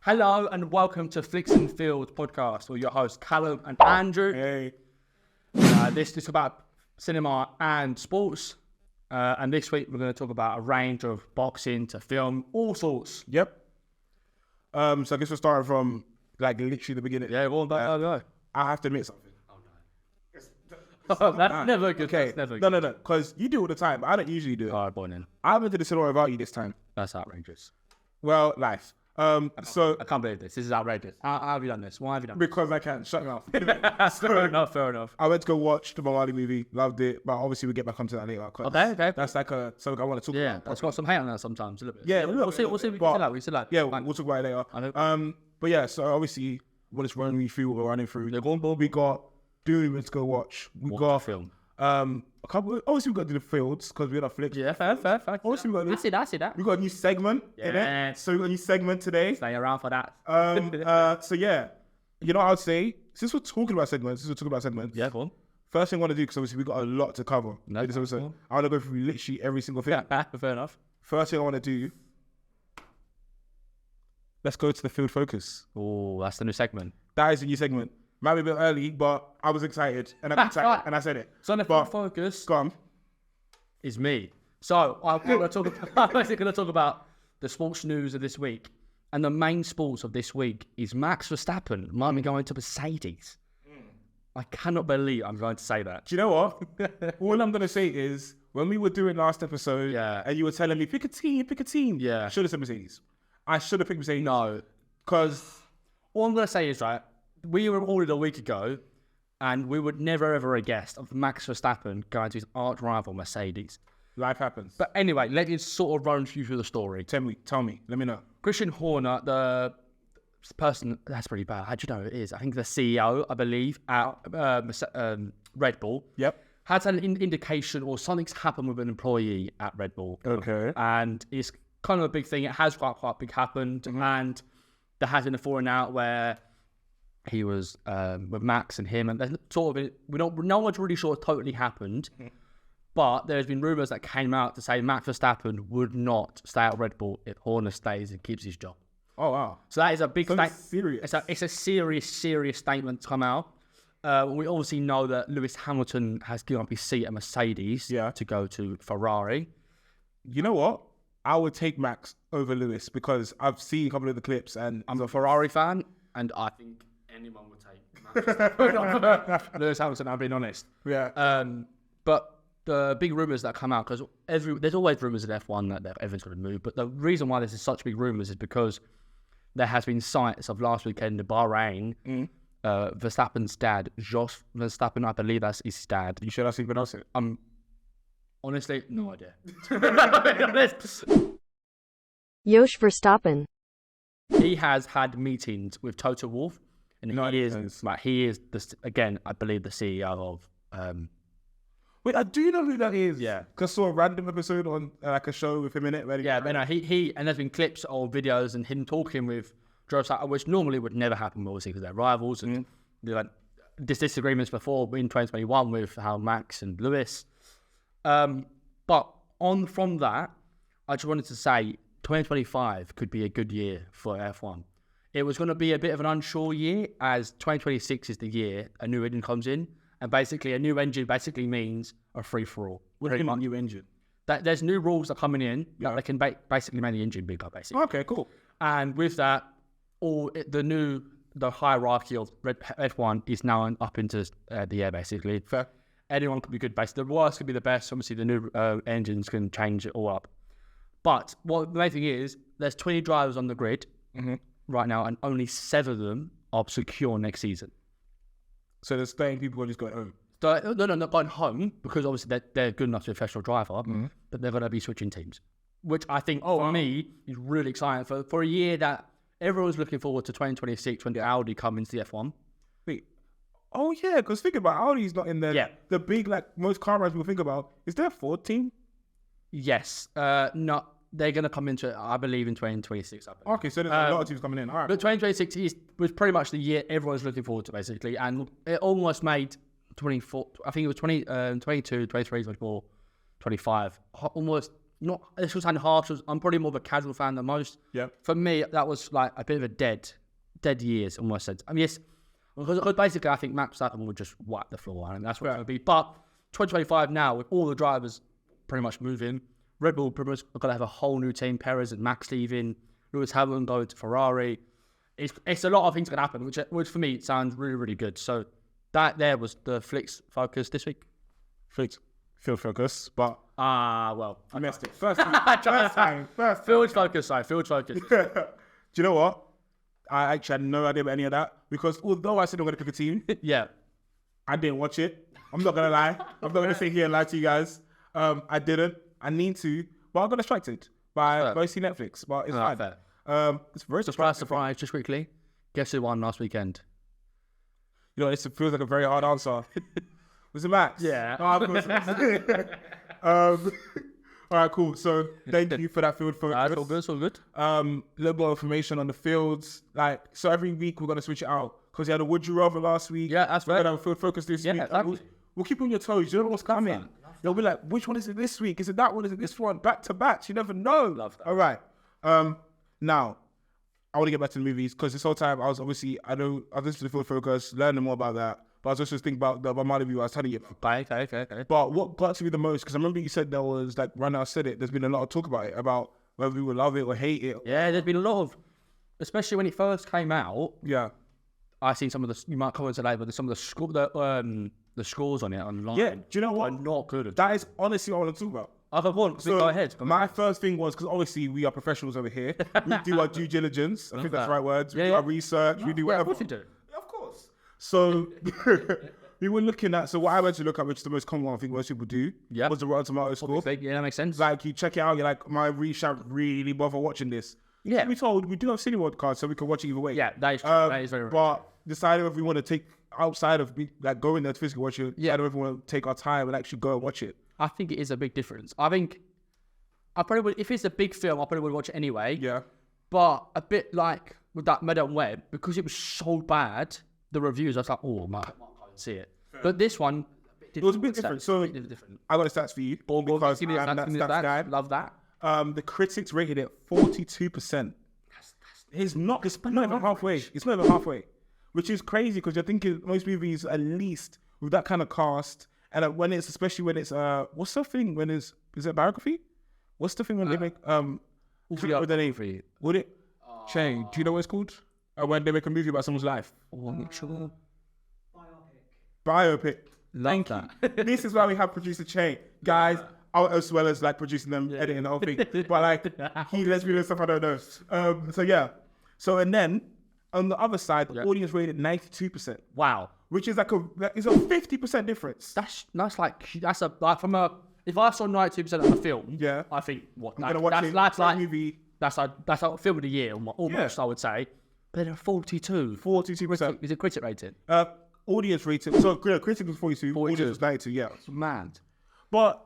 Hello and welcome to FlicksnFields podcast with your hosts Callum and Andrew. Hey. This is about cinema and sports. And this week we're going to talk about a range of boxing to film, all sorts. Yep. So I guess we're starting from like literally the beginning. Yeah, well, go. I have to admit something. That's never good. Okay. Never No, because you do it all the time. But I don't usually do it. All right, boy, then. I went to the cinema without you this time. That's outrageous. Well, life. So I can't believe this. This is outrageous. How have you done this? Why have you done this? because I can. Shut your mouth. Fair enough. I went to go watch the Mawali movie. Loved it. But obviously we'll get back onto that later. Okay. That's like something I want to talk Yeah, about. that's got some hate on that sometimes, a little bit. Yeah, we'll see. We can say that. Yeah, Fine. we'll talk about it I later. know. But yeah, so obviously we'll just running through what we're running through. We got Doom to go watch. We What got film? a couple. Obviously we got to do the fields because we're on Flicks. Yeah, fair. Obviously we got I see that. we got a new segment in Yeah. it. So we got a new segment today. Stay around for that. So yeah, you know what I'd say? Since we're talking about segments, Yeah, go on. first thing I want to do, because obviously we got a lot to cover. No, in this episode. I want to go through literally every single thing. Yeah, fair enough. First thing I want to do, let's go to the field focus. Oh, that's the new segment. That is a new segment. Might be a bit early, but I was excited and I'm excited Right. and I said it. So the But- focus Go on. is me. So I'm going to talk about the sports news of this week, and the main sports of this week is Max Verstappen might be going to Mercedes. I cannot believe I'm going to say that. Do you know what? All I'm going to say is, when we were doing last episode, Yeah. and you were telling me, pick a team. Yeah. I should have said Mercedes. I should have picked Mercedes. No. Because, All I'm going to say is, right, we were recorded a week ago, and we would never ever have guessed of Max Verstappen going to his arch rival Mercedes. life happens. But anyway, let me sort of run you through the story. Tell me, let me know. Christian Horner, the person, that's pretty bad. How do you know who it is? I think the CEO, I believe, at Red Bull. Yep. Has an indication or something's happened with an employee at Red Bull. Okay. And it's kind of a big thing. It has quite big happened. And there has been a falling out where he was with Max and him. And there's sort of, no one's really sure it totally happened. But there's been rumours that came out to say Max Verstappen would not stay at Red Bull if Horner stays and keeps his job. Oh, wow. So that is a big So statement. serious. It's a serious statement to come out. We obviously know that Lewis Hamilton has given up his seat at Mercedes to go to Ferrari. You know what? I would take Max over Lewis because I've seen a couple of the clips and I'm a Ferrari fan, and I think anyone would take Max Verstappen. Lewis Hamilton, I'm being honest. yeah. But the big rumours that come out, because there's always rumours in F1 that everyone's going to move, but the reason why this is such big rumours is because there has been sights of last weekend in Bahrain. Verstappen's dad, Jos Verstappen, I believe that's his dad. You should actually pronounce it. Honestly, no idea. Jos Verstappen. He has had meetings with Toto Wolff, and No, he is it's- like he is again, I believe, the CEO of. Wait, I do know who that is. Yeah. Because I saw a random episode on like a show with him in it. Where Yeah, but no, he and there's been clips or videos and him talking with Joe Sutton, which normally would never happen, obviously, because they're rivals and they had disagreements before in 2021 with how Max and Lewis. But from that, I just wanted to say 2025 could be a good year for F1. It was going to be a bit of an unsure year, as 2026 is the year a new engine comes in, and basically a new engine basically means a free-for-all. What do you mean new engine? That there's new rules that are coming in that can basically make the engine bigger, basically. Okay, cool. And with that, the hierarchy of F1 is now up into the air, basically. Fair. Anyone could be good, basically. The worst could be the best. Obviously, the new engines can change it all up. But what the main thing is, there's 20 drivers on the grid right now, and only 7 of them are secure next season. So there's 30 people who are just going home. So, no, not going home, because obviously they're good enough to be a professional driver, but they're going to be switching teams. Which I think, for me, is really exciting. For a year that everyone's looking forward to 2026 when the Audi come into the F1. Wait. Oh, yeah, because think about Audi's not in there. Yeah. The big, like, most car brands people think about. Is there a Ford team? Yes. No, they're going to come into it, I believe, in 2026. I believe. Okay, so there's a lot of teams coming in. All right. But 2026 was pretty much the year everyone's looking forward to, basically. And it almost made 24, I think it was 22, 23, 24, 25, almost not, this was kind of harsh. I'm probably more of a casual fan than most. Yeah. For me, that was like a bit of a dead years, almost said. I mean, yes, because basically I think Max Verstappen would just wipe the floor, and that's what it's going to be. But 2025 now, with all the drivers pretty much moving, Red Bull pretty much going to have a whole new team. Perez and Max leaving, Lewis Hamilton going to Ferrari. It's a lot of things going to happen, which for me it sounds really, really good. So that there was the Flicks focus this week. FlicksnFields focus, but well, I missed it. First time. Fields focus, sorry, Fields focus. Do you know what? I actually had no idea about any of that because although I said I'm going to pick a team, Yeah. I didn't watch it. I'm not going to lie. I'm not going to sit here and lie to you guys. I didn't. I need to, but I got distracted by mostly Netflix. But it's fine. Fair. It's very Surprise, just quickly. Guess who won last weekend? You know, it feels like a very hard answer. Was it Max? Yeah. Oh, of course. All right, cool. So thank you for that field focus. All good. A little more information on the fields. Like, so every week we're going to switch it out because you had a Would You Rather last week. Yeah, that's We're right. going to have a field focus this week. Exactly. We'll keep you on your toes. You don't know what's coming. You'll be like, which one is it this week? Is it that one? Is it this one? Back to back. You never know. Love that. All right. Now, I want to get back to the movies because this whole time I was obviously, I was listening to the field focus, learning more about that. But I was also just thinking about the Mamma review I was telling you about. Okay. But what got to me the most, because I remember you said there was, like, right now I said it, there's been a lot of talk about it, about whether we would love it or hate it. Yeah, there's been a lot of, especially when it first came out. Yeah. I seen some of the, you might comment today, but some of the scores on it online. Yeah, do you know what? Are not good. That is honestly what I want to talk about. Other one, so go ahead. My first thing was, because obviously we are professionals over here, we do our due diligence. I think that's the right words. We do our research. We do whatever. Of course you do. Of course. So we were looking at, so what I went to look at, which is the most common one I think most people do, was the Rotten Tomatoes score. Yeah, that makes sense. Like, you check it out, you're like, my reach out really bother watching this. Yeah. We told we do have Cineworld cards, so we can watch it either way. Yeah, that is true. That is very right. But deciding if we want to take outside of like going there to physically watch it, I don't know if we want to take our time and actually go and watch it. I think it is a big difference. I think I probably would, if it's a big film, I probably would watch it anyway. Yeah. But a bit like with that Meadow Web, because it was so bad, the reviews, I was like, oh, man, I can't see it. Fair. But this one, it was a bit different. So I got the stats for you. Because give me I'm that stats guy. Love that. The critics rated it 42%. It's not even halfway. It's not even halfway. Which is crazy because you're thinking most movies, at least with that kind of cast, and when it's, especially when it's, what's the thing when it's, is it biography? What's the thing when they make, with the name? Would it change? Do you know what it's called? When they make a movie about someone's life. Biopic. Thank that. This is why we have producer Chain. Guys, as well as like producing them, editing the whole thing. But like, he lets me know stuff I don't know. So yeah. So, and then, on the other side, the audience rated 92%. Wow. Which is like a 50% difference. That's a, like from a, if I saw 92% of the film, I think, what, I'm gonna watch that's like, movie. That's a film of the year, almost, I would say. But they're 42%. Is it critic rated? Audience rated, so critic was 42, audience was 92, yeah. It's mad. But,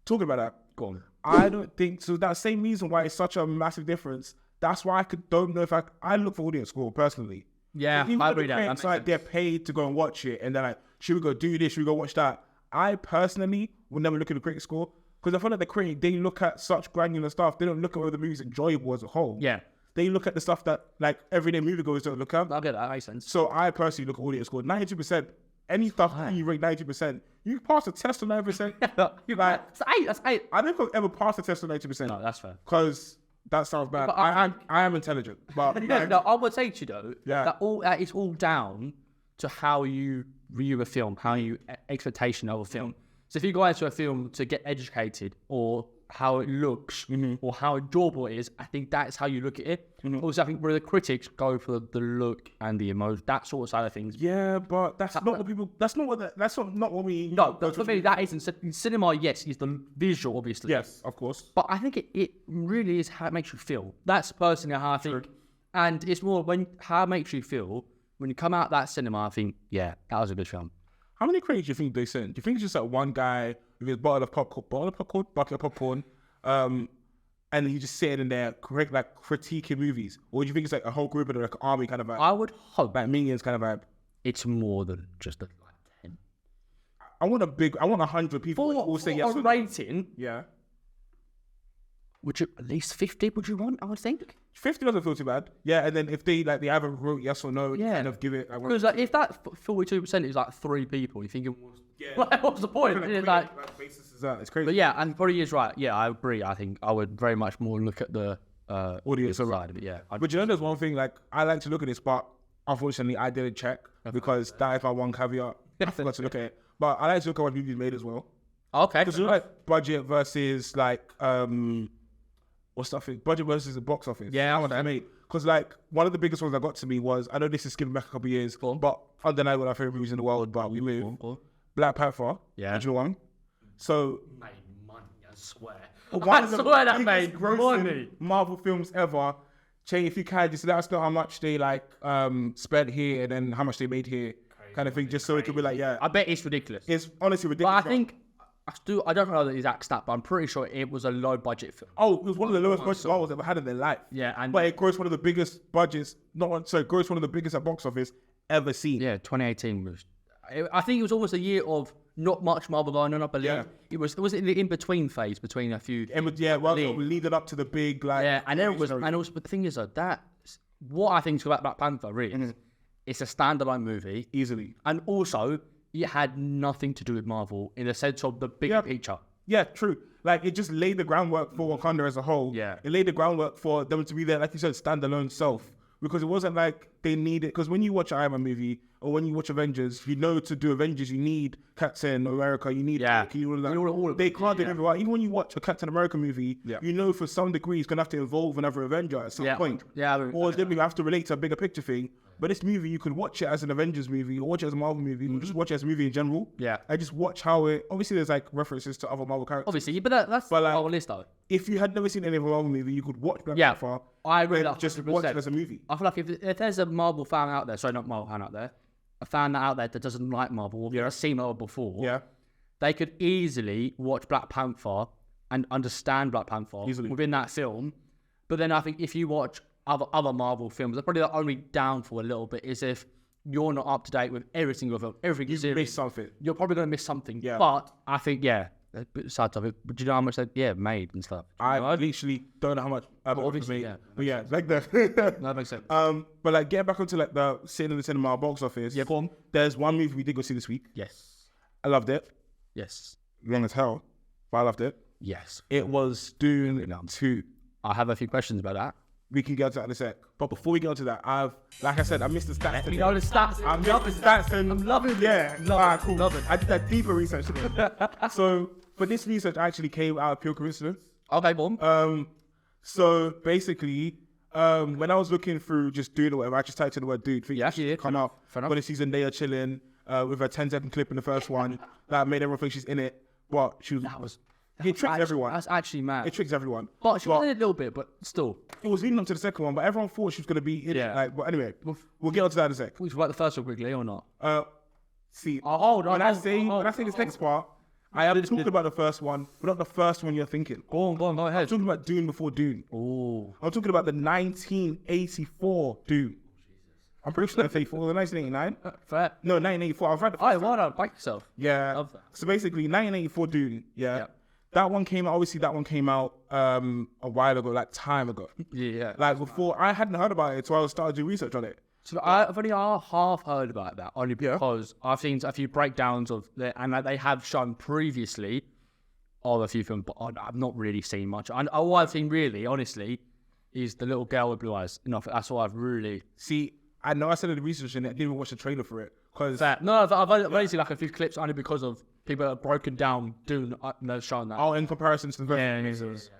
talking about that, go on. I don't think, so that same reason why it's such a massive difference, that's why don't know if I look for audience score personally. Yeah, I agree that. It's like they're paid to go and watch it, and they're like, should we go do this? Should we go watch that? I personally would never look at the critic score because I feel like the critic, they look at such granular stuff. They don't look at whether the movie's enjoyable as a whole. Yeah. They look at the stuff that like everyday moviegoers don't look at. I get that. That makes sense. So I personally look at audience score. 92%. Any stuff you rate 90%, you pass a test on 90%. That's 8. I don't think I've ever passed a test on 90%. No, that's fair. Because that sounds bad. But I am intelligent. But no, I would say to you though, that it's all down to how you view a film, how you expectation of a film. So if you go into a film to get educated or how it looks or how enjoyable it is, I think that's how you look at it. Also, I think where the critics go for the look and the emotion, that sort of side of things. Yeah, but that's not what people. That's not what we. No, for me that isn't cinema. Yes, is the visual, obviously. Yes, of course. But I think it really is how it makes you feel. That's personally how I think, and it's more how it makes you feel when you come out that cinema. I think, yeah, that was a good film. How many critics do you think they sent? Do you think it's just like one guy with his bucket of popcorn, and he just sitting in there critiquing movies? Or do you think it's like a whole group of like army kind of vibe? I would hope like minions kind of vibe. It's more than just like 10. I want 100 people who will say yes. For rating, yeah. would you at least 50? Would you want? I would think. 50 doesn't feel too bad. Yeah, and then if they haven't wrote yes or no, kind of give it. Because like, if that 42% is like 3 people, you're thinking, like, what's the point? Like, basis is that? It's crazy. but yeah, and probably is right. Yeah, I agree. I think I would very much more look at the Audience side of it. Yeah, But you know, there's one thing, like, I like to look at this, but unfortunately, I didn't check because that is my one caveat. I forgot to look at it. But I like to look at what movies made as well. Okay. Because you know, like, budget versus, like, what's that thing? Budget versus the box office. Yeah, I want that made. Because, like, one of the biggest ones that got to me was, I know this is skipping back a couple of years, but undeniably one of my favorite movies in the world, but we move. Black Panther. Yeah. Original one. So, Made money, I swear. one of the that biggest made grossing money. Marvel films ever. Che, if you can, just let us know how much they like spent here and then how much they made here, kind of thing, just so it could be like, yeah. I bet it's ridiculous. It's honestly But ridiculous. I think I don't know the exact stat, but I'm pretty sure it was a low budget film. Oh, it was one of the lowest budgets Marvel's ever had in their life. Yeah, and But it grossed one of the biggest budgets, grossed one of the biggest at box office ever seen. yeah, 2018 was. I think it was almost a year of not much Marvel going on. I believe it was in the in between phase between a few. And leading up to the big, like. Yeah, and it was, and also, but the thing is, that what I think about Black Panther really, is, it's a standalone movie, Easily. and also it had nothing to do with Marvel in the sense of the big picture. Yeah, true. Like, it just laid the groundwork for Wakanda as a whole. Yeah. It laid the groundwork for them to be there, like you said, standalone self. Because it wasn't like they needed... Because when you watch an Iron Man movie, or when you watch Avengers, you know to do Avengers, you need Captain America, you need... They can't do everyone. Even when you watch a Captain America movie, you know for some degree it's going to have to involve another Avenger at some point. Yeah. Or then you have to relate to a bigger picture thing. But this movie, you could watch it as an Avengers movie, or watch it as a Marvel movie, or just watch it as a movie in general. Yeah. I just watch how it... Obviously, there's like references to other Marvel characters. Obviously, but that's But, like, our list though. If you had never seen any of a Marvel movie, you could watch Black Panther. I agree. and just watch it as a movie. I feel like if there's a Marvel fan out there, sorry, not Marvel fan out there, a fan out there that doesn't like Marvel, or has seen Marvel before, they could easily watch Black Panther and understand Black Panther within that film. But then I think if you watch other Marvel films, probably the only downfall a little bit is if you're not up to date with every single film, every series. Miss something. You're probably going to miss something. Yeah. But I think, a bit sad topic, but do you know how much they made and stuff? I literally don't know how much obviously, made. But yeah, like that. That makes sense. But like getting back onto like the sitting in the cinema box office. Yeah, go on. There's one movie we did go see this week. Yes. I loved it. Yes. Long as hell, but I loved it. Yes. It was Dune 2. I have a few questions about that. We can get to that in a sec. But before we get onto that, like I said, I missed the stats. You know the stats. I missed the stats and I'm loving it. Yeah. Love it. Cool. Love it. I did that deeper research today. So, but this research actually came out of pure coincidence. Okay, boom. So basically, when I was looking through just Dune or whatever, I just typed in the word Dune. Come out. For the season, they are chilling with a 10-second clip in the first one that made everyone think she's in it. But she was. It tricks everyone. That's actually mad. It tricks everyone. But she was in it a little bit, but still. It was leading up to the second one, but everyone thought she was going to be in it. Yeah. Like, but anyway, we'll get onto that in a sec. We should write the first one quickly or not? See, hold on. when I say this next part, I am talking about the first one, but not the first one you're thinking. Go on, go ahead. I'm talking about Dune before Dune. Oh. I'm talking about the 1984 Dune. I'm pretty sure that's 84, the 1989. Fair. No, 1984. I've read the Alright, well done. Back yourself. Yeah. Love that. So basically, 1984 Dune. Yeah. Yep. That one came out. Obviously, that one came out a while ago, like time ago. Yeah. Like before, I hadn't heard about it, so I started doing research on it. So I've only half heard about that, only because I've seen a few breakdowns of it, and they have shown previously of a few films, but I've not really seen much. And all I've seen really, honestly, is the little girl with blue eyes. That's all I've really... See, I know I said in the research and I didn't even watch the trailer for it. Cause No, I've only seen like a few clips only because of people that have broken down Dune, and they've shown that. Oh, in comparison to the first.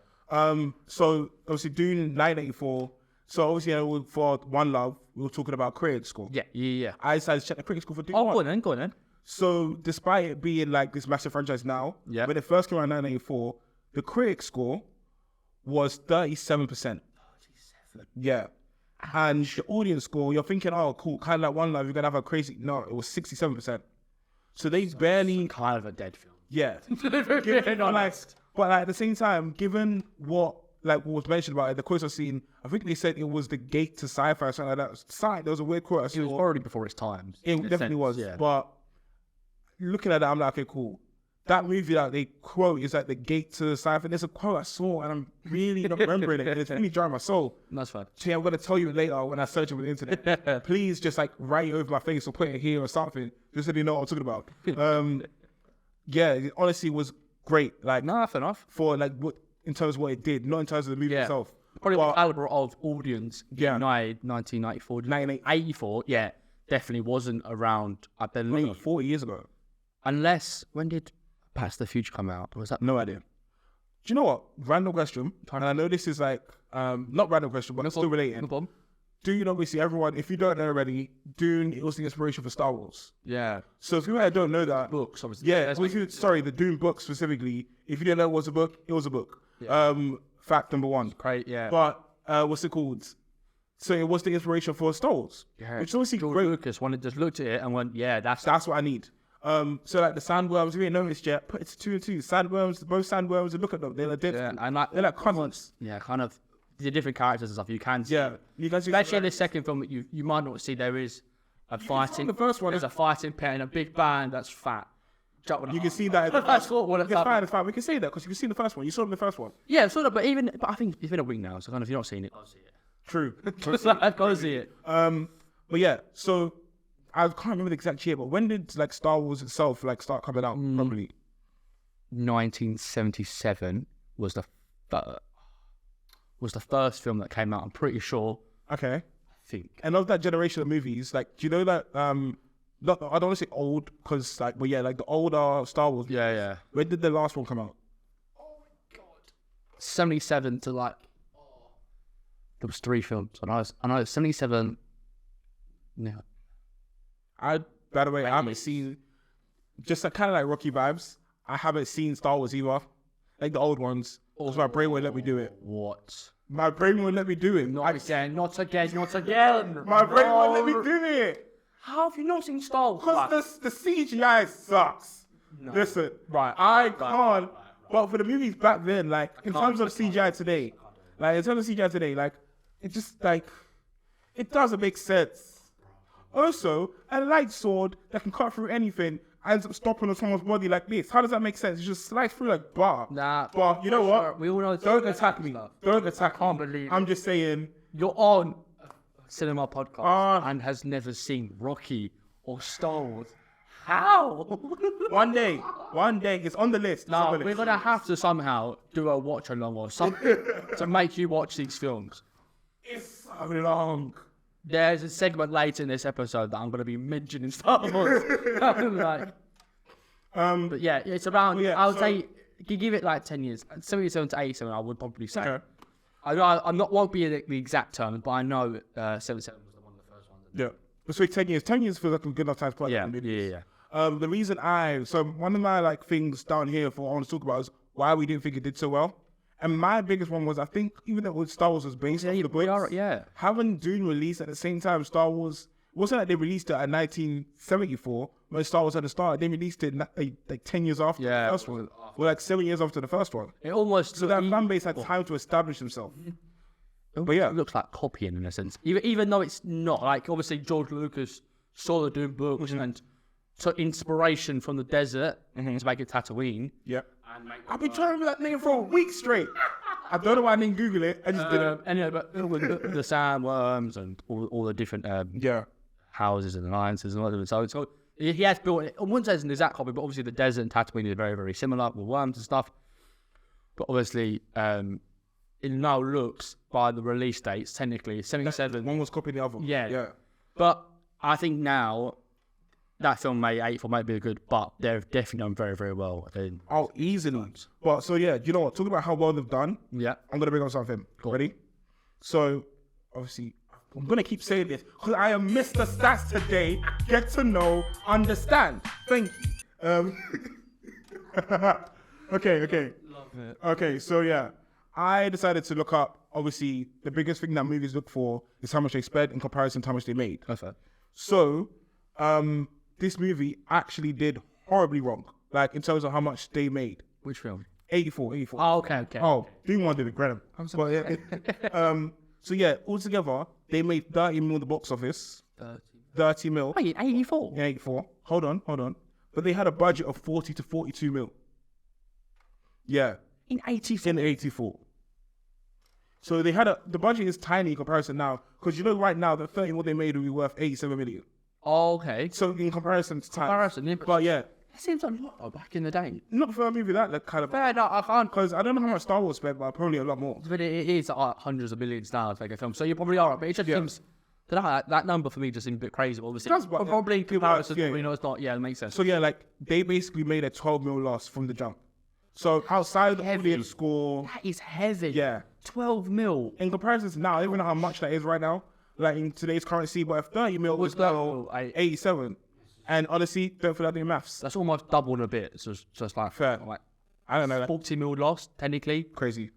So obviously Dune 1984. So obviously for One Love, we were talking about critic score. Yeah. I decided to check the critic score for Dune. Oh, go on then. So despite it being like this massive franchise now, when it first came out in 1984, the critic score was 37%. 37. Yeah. And the audience score, you're thinking, oh, cool, kind of like One Love, you're going to have a crazy... No, it was 67%. So they barely... Kind of a dead film. Yeah. Being honest. But at the same time, given what was mentioned about it, the quotes I've seen, I think they said it was the gate to sci-fi or something like that. There was a weird quote I saw. It was already before its time. It definitely was. Yeah. But looking at that, I'm like, okay, cool. that movie that they quote is like the gate to the sci-fi. There's a quote I saw and I'm really not remembering it. And it's really drawing my soul. That's fine. So yeah, I'm gonna tell you later when I search it on the internet. Please just like write it over my face or put it here or something, just so you know what I'm talking about. Yeah, it honestly was great. Like, No, fair enough. for like what in terms of what it did, not in terms of the movie itself. Probably But- the caliber of audience. Yeah. United 1994, 1984. Yeah, definitely wasn't around. I believe 40 years ago. unless when did Back to the Future come out? Was that No idea. Do you know what? Random question. And I know this is like, not random question, but it's still related. No problem. Dune, obviously, everyone, if you don't know already, Dune, it was the inspiration for Star Wars. Yeah, So if you don't know that, books obviously. yeah, sorry, the Dune book specifically, if you didn't know it was a book, it was a book. Fact number one. Great. Yeah. But what's it called? So it was the inspiration for Star Wars, Yeah, which is obviously George great. Lucas just looked at it and went, "Yeah, that's That's what I need. So like the sandworms, if you didn't notice yet, put it to 2 and 2. Sandworms, both sandworms, and look at them. They're like yeah." And like, they're like constants. yeah, kind of the different characters and stuff you can see. Yeah, you guys. Especially in the second film, that you might not see there is a fighting. the first one. There's a fighting pit and a big band that's fat. You can see that. That's what It's fine. It's fine. We can say that because you can see the first one. You saw it in the first one. Yeah, sort of. But I think it's been a week now, so kind of if you're not seeing it, I'll see it. True. I've got to see it. But yeah, so I can't remember the exact year, but when did like Star Wars itself like start coming out properly? 1977 was the first film that came out. I'm pretty sure. Okay. I think. And of that generation of movies, like, do you know that? Not, I don't want to say old because like, but yeah, like the older Star Wars. Yeah. When did the last one come out? 77 to like. There was 3 films. I know 77. No. By the way, I haven't seen. Just like, kind of like Rocky vibes. I haven't seen Star Wars either, like the old ones. Because my brain won't let me do it. What? My brain won't let me do it. Not again. My brain won't let me do it. How have you not seen Star Wars? Because the CGI sucks. No. Listen, Right. I can't. But for the movies back then, like in terms of CGI today, like it just like it doesn't make sense. Also, a light sword that can cut through anything ends up stopping on someone's body like this. How does that make sense? It just slides through like bar. Nah. But you know what? We all know. Don't attack me. Don't attack Can't me. believe I'm just saying. You're on a cinema podcast Ah. and has never seen Rocky or Star Wars. How? One day, it's on the list. It's No, on the we're list. gonna have to somehow do a watch along or something to make you watch these films. It's so long. There's a segment later in this episode that I'm gonna be mentioning Star Wars. But yeah, it's around. yeah, I would so- say you give it like 10 years, 77 to 87. I would probably say. Okay. I'm not won't be the exact term, but I know 77 was one of the first ones. Yeah. Let's wait 10 years. 10 years feels like a good enough time to play. Yeah. The reason one of my like things down here for I want to talk about is why we didn't think it did so well. And my biggest one was I think even though Star Wars was based on the books, having Dune released at the same time Star Wars, it wasn't like they released it in 1974 when Star Wars had started. They released it like 10 years after the first one. Well, like 7 years after the first one. It almost So that fan base had time to establish themselves. But yeah. it looks like copying in a sense, even though it's not. Like obviously George Lucas saw the Dune books and took inspiration from the desert to make it Tatooine. Yeah. I've been trying to remember that name for a week straight. I don't know why I didn't Google it. I just didn't. And but with the sandworms and all the different houses and alliances and whatever. So he has built it. I wouldn't say it's an exact copy, but obviously the desert and Tatooine is very, very similar with worms and stuff. But obviously, it now looks by the release dates, technically 77. One was copying the other. Yeah. But I think now that film may 84 might be good, but they've definitely done very, very well. Oh, easily. But so yeah, you know what? Talking about how well they've done. Yeah. I'm gonna bring up something. Cool. Ready? So obviously, I'm gonna keep saying this because I am Mr. Stats today. Get to know, understand. Thank you. Okay. Love it. Okay, so yeah, I decided to look up. Obviously, the biggest thing that movies look for is how much they spent in comparison to how much they made. That's fair. So, this movie actually did horribly wrong, like in terms of how much they made. Which film? 84. Oh, okay. Oh, Dune 1 did incredible. But yeah, so yeah, altogether, they made 30 mil in the box office. 30 mil. Wait, 84? Yeah, 84. Hold on. But they had a budget of 40 to 42 mil. Yeah. In 84. In 84. So they had the budget is tiny in comparison now, because you know right now the 30 what they made would be worth 87 million. Oh, okay. So in comparison to time. Yeah, But yeah, that seems a lot though, back in the day. not for a movie that kind of. Fair, no, I can't. Because I don't know how much Star Wars spent, but probably a lot more. But it is hundreds of millions now to make a film, so you probably are. But it just seems that number for me just seems a bit crazy. Obviously, It does, but probably in comparison, yeah. you know, it's not. Yeah, it makes sense. So yeah, like they basically made a 12 mil loss from the jump. So outside of the audience score, That is heavy. yeah. 12 mil. In comparison to now, I don't even know how much that is right now. Like in today's currency, but if 30 mil was now 87, and honestly, don't feel like doing maths. That's almost double and a bit. It's just like Fair. Like I don't know. 40 mil loss, technically. Crazy.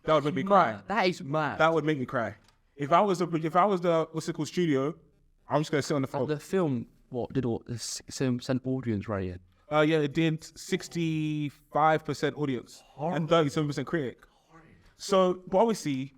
That would make me cry. That is mad. That would make me cry. If I was the what's it called studio, I'm just gonna sit on the floor. The film, the 6% audience rating? Yeah, it did 65% audience and 37% critic. So, but obviously,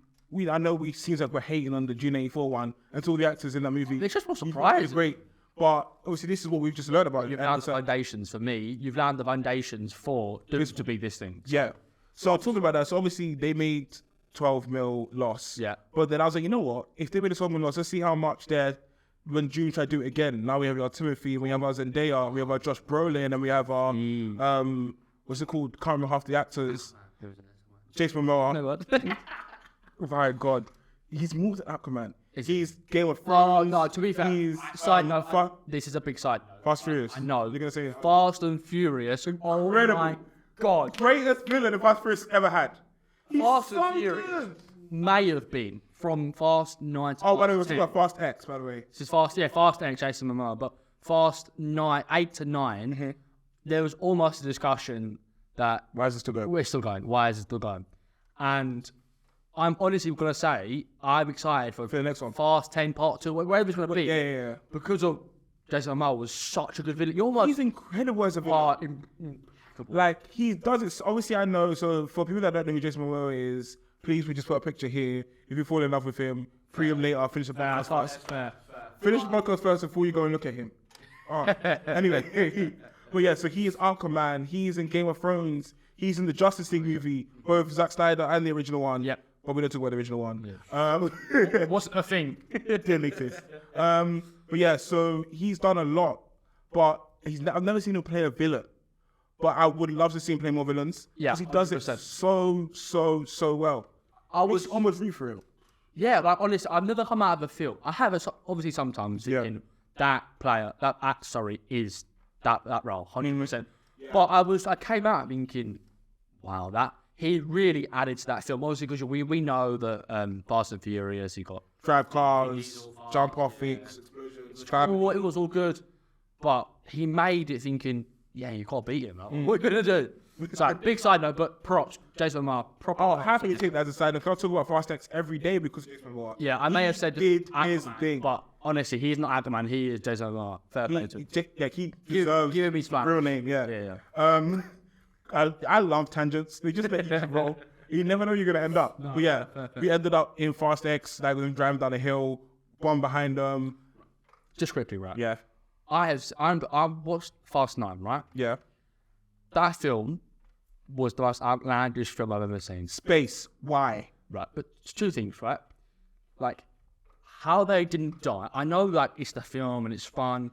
I know we seems like we're hating on the June 84 one until the actors in that movie. It's just more surprising. It's great, but obviously this is what we've just learned about. You've laid the foundations for me. You've laid the foundations for this to be this thing. Yeah. So I'll talk about that. So obviously they made 12 mil loss. Yeah. But then I was like, you know what? If they made a 12 mil loss, let's see how much they're when June tried to do it again. Now we have our Timothy, we have our Zendaya, we have our Josh Brolin, and we have our what's it called? Can't remember half the actors. Jason Momoa. No, what? Oh my God, he's moved to Aquaman. He's Game of Oh Thrones. no! To be fair, He's side note. This is a big side note. Fast Furious. I know. You're gonna say Fast and Furious. Oh my God! greatest villain the Fast Furious ever had. He's Fast so and Furious good. may have been from Fast 9 to Oh, by the way, we're Fast talking 10. about Fast X, by the way. This is Fast 8, Jason Momoa, but Fast 8 to 9, there was almost a discussion that Why is it still going? we're still going. Why is it still going? And I'm honestly going to say I'm excited for the next one. Fast 10 Part 2, wherever it's going to be. Yeah. Because of Jason Momoa was such a good villain. You're almost He's incredible as a villain. Like, he does it. Obviously, I know. So, for people that don't know who Jason Momoa is, please, we just put a picture here. If you fall in love with him, pre him later, finish the podcast first. Finish the podcast first before you go and look at him. Anyway, but yeah, so he is Aquaman. He's in Game of Thrones. He's in the Justice League movie, both Zack Snyder and the original one. Yep. But we don't talk about the original one. It wasn't a thing. Didn't exist. But yeah, so he's done a lot, but I've never seen him play a villain. But I would love to see him play more villains. Yeah, because he does it 100%. so well. I was It's almost root for him. Yeah, like honestly, I've never come out of a film. I have obviously sometimes thinking that player, that act, is that role, 100%. But I came out thinking, wow, that he really added to that film. Obviously, because we know that Fast and Furious, he got Drive cars, jump off things, it was all good, but he made it thinking, yeah, you can't beat him. Like, what are you gonna do? So big side note, but props, Jason Momoa. Oh, happy to take that as a side note. I'll talk about Fast X every day because Jason Momoa. Yeah, I may have said did Aquaman, his thing. but honestly, he's not Aquaman. He is Jason Momoa. Fair play to him. He deserves give him his flowers. real name. Yeah. I love tangents. They just let you roll. You never know you're gonna end up. But yeah, we ended up in Fast X, like with them driving down the hill, bomb behind them. Just quickly, right? Yeah. I watched Fast 9, right? Yeah. That film was the most outlandish film I've ever seen. Space. Why? Right, but it's two things, right? Like, how they didn't die. I know, like, it's the film and it's fun.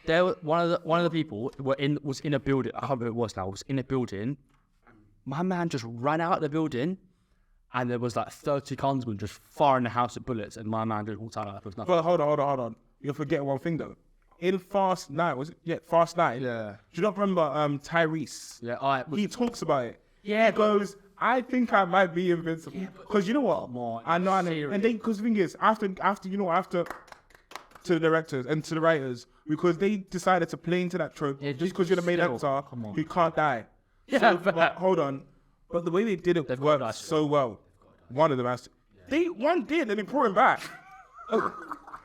One of the people was in a building. I can't remember who it was now. Was in a building. My man just ran out of the building, and there was like 30 constables just firing the house with bullets, and my man just walked out with nothing. But hold on. You're forgetting one thing though. In Fast 9, was it? Yeah, Fast 9. Yeah. Do you not remember Tyrese? Yeah, He talks about it. Yeah, He goes, I think I might be invincible. Because you know what? I know. And then, because the thing is, after to the directors and to the writers, because they decided to play into that trope, just because you're the main actor, you can't die. Yeah, so, but hold on. But the way they did it worked so well. One of them has to. One did, and they brought him back.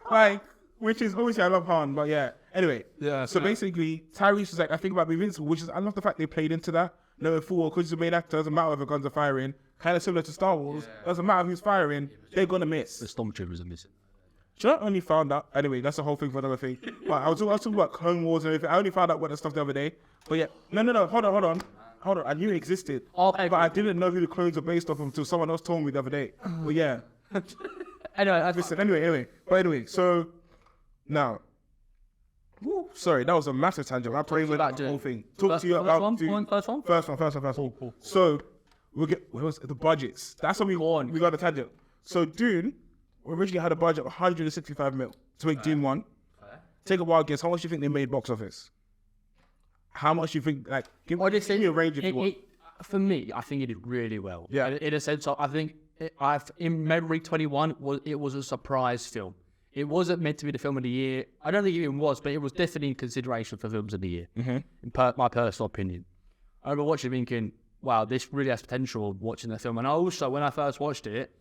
Like, which is obviously I love Han, but yeah. Anyway, so basically, Tyrese was like, I think about being invincible, which is I love the fact they played into that. Knowing full well, because he's the main actor, doesn't matter if the guns are firing. Kind of similar to Star Wars, doesn't matter who's firing, they're gonna miss. The stormtroopers are missing. Do you know, I only found out, anyway, that's the whole thing for another thing. But I was talking about Clone Wars and everything. I only found out what the stuff the other day. But yeah, no, hold on. I knew it existed. Okay, but I didn't know who the clones were based off of until someone else told me the other day. But yeah. Anyway, so now, sorry, that was a massive tangent. I probably went the whole thing. Talk to you about first one. First one. Cool. So we'll get the budgets. That's what we got the tangent. So Dune, we originally had a budget of 165 mil to make Dune 1. Take a wild guess. How much do you think they made box office? How much do you think? Like, give me a range if you want. For me, I think it did really well. Yeah. In a sense, I think in memory 21 was a surprise film. It wasn't meant to be the film of the year. I don't think it even was, but it was definitely in consideration for films of the year. In my personal opinion, I remember watching it thinking, "Wow, this really has potential." Watching the film, and also when I first watched it,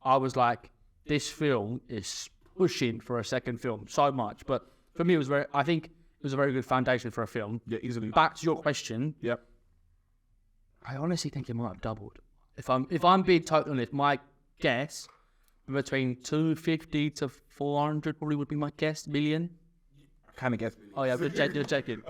I was like, "This film is pushing for a second film so much." But for me, I think it was a very good foundation for a film. Yeah, easily. Back to your question. Yep. I honestly think it might have doubled. If I'm being totally honest, my guess between 250 to 400 probably would be my guess, million. I kind of guess. Oh yeah, you're checking.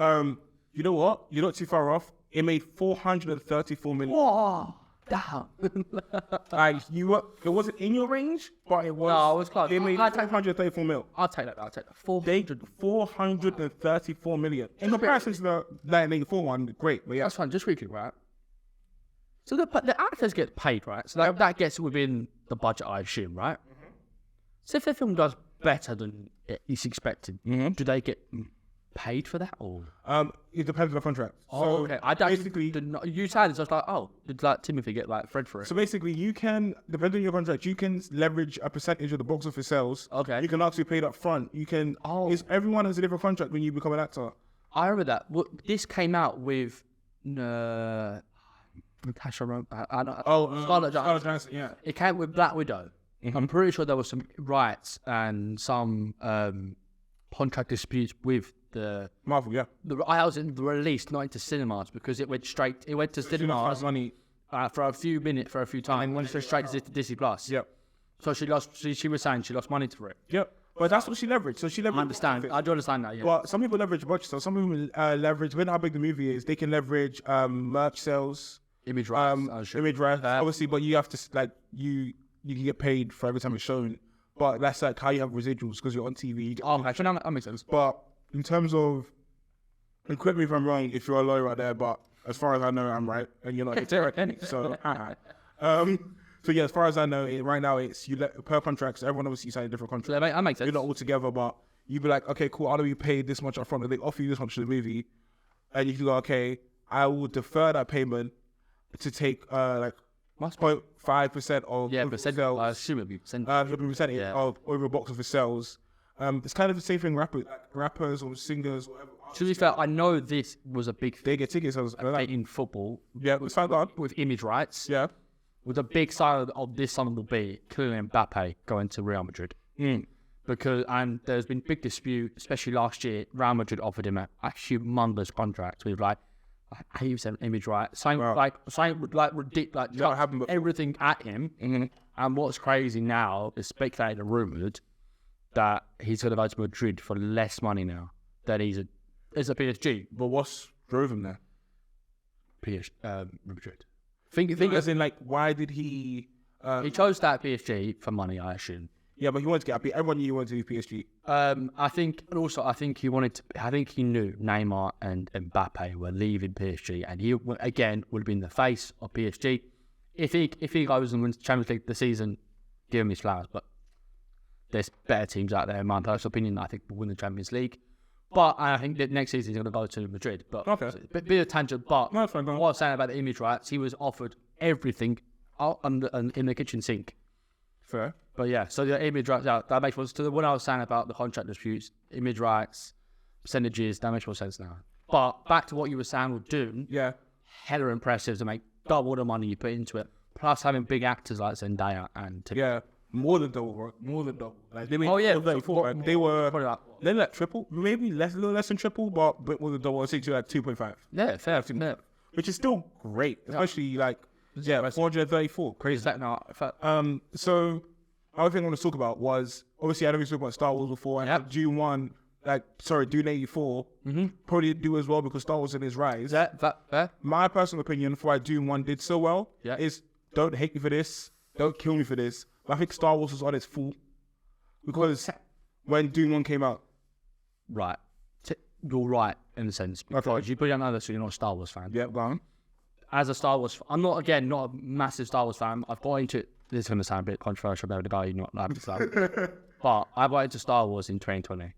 You know what? You're not too far off. It made 434 million. Whoa, damn. It wasn't in your range, but it was. No, it was close. It made 534 mil. I'll take that. 434 million. In comparison to the 1984 one, great. But yeah, that's fine. Just quickly, right? So the actors get paid, right? So that gets within the budget, I assume, right? So if the film does better than it's expected, do they get paid for that, or? It depends on the contract. Oh, okay. I basically you said it, so I was like, oh, did like Timothy get like Fred for it? So basically, you can, depending on your contract, you can leverage a percentage of the box office sales. Okay. You can actually pay it up front. You can. Everyone has a different contract when you become an actor. I remember that. Well, this came out with Natasha Scarlett Johansson, yeah. It came with Black Widow. I'm pretty sure there was some rights and some contract disputes with the Marvel, yeah. I was in the release, not into cinemas, because it went to cinemas money for a few minutes, for a few times, and went straight to Disney Plus. Yep. So she was saying she lost money for it. Yep. But that's what she leveraged. So she leveraged. I understand. I do understand that. Yeah. Well, some people leverage budget. So some people leverage. When how big the movie is, they can leverage merch sales. Image rights, obviously, but you have to you can get paid for every time it's shown. But that's like how you have residuals because you're on TV. Actually, that makes sense. But in terms of, and correct me if I'm wrong, if you're a lawyer out there, but as far as I know, I'm right, and you're not. So, so yeah, as far as I know, right now it's per contract. So everyone obviously signs a different contract. So that makes sense. You're not all together, but you'd be like, okay, cool. I'll be paid this much upfront, and they offer you this much for the movie, and you can go, okay, I will defer that payment to take 0.5% of percent. I assume it'd be percentage. Of over box office sales. It's kind of the same thing. Rappers or singers, whatever. To be fair, I know this was a big. They get tickets in football. Yeah, it's found out with image rights. Yeah, with the big side of this summer will be clearly Mbappe going to Real Madrid. And there's been big dispute, especially last year. Real Madrid offered him a humongous contract with like 80% image rights, saying ridiculous, everything at him. And what's crazy now is speculated and rumoured that he's going to go to Madrid for less money now than he's a PSG. But what's drove him there? Madrid. Think as in like, why did he? He chose that PSG for money, I assume. Yeah, but he wanted to get. Everyone knew he wanted to do PSG. I think he wanted to. I think he knew Neymar and Mbappe were leaving PSG, and he again would have been the face of PSG. If he goes and wins the Champions League this season, give him his flowers. But there's better teams out there, in my personal opinion. I think will win the Champions League. But I think that next season he's going to go to Madrid. But okay, bit of tangent. But no, fine, what I was saying about the image rights, he was offered everything in the kitchen sink. Fair. But yeah, so the image rights, that makes more sense. To what I was saying about the contract disputes, image rights, percentages, that makes more sense now. But back to what you were saying with Dune, hella impressive to make double the money you put into it, plus having big actors like Zendaya and Tim. Yeah, more than double, bro. More than double. Like, they made they were then like triple, maybe a little less than triple, but more than double. I think to like 2.5. Yeah, fair. Yeah. Which is still great, especially like 434. Crazy. That now. So other thing I want to talk about was, obviously I know we talked about Star Wars before, and Dune 1, Dune 84, probably do as well because Star Wars in its rise. My personal opinion for why Dune 1 did so well is, don't hate me for this, don't kill me for this, but I think Star Wars was on its full because when Dune 1 came out. Right. You're right in a sense. Because you probably don't know this, so you're not a Star Wars fan. Yeah, go on. As a Star Wars, I'm not a massive Star Wars fan. I've got into, this is going to sound a bit controversial about the guy you're not like Star Wars. But I got into Star Wars in 2020.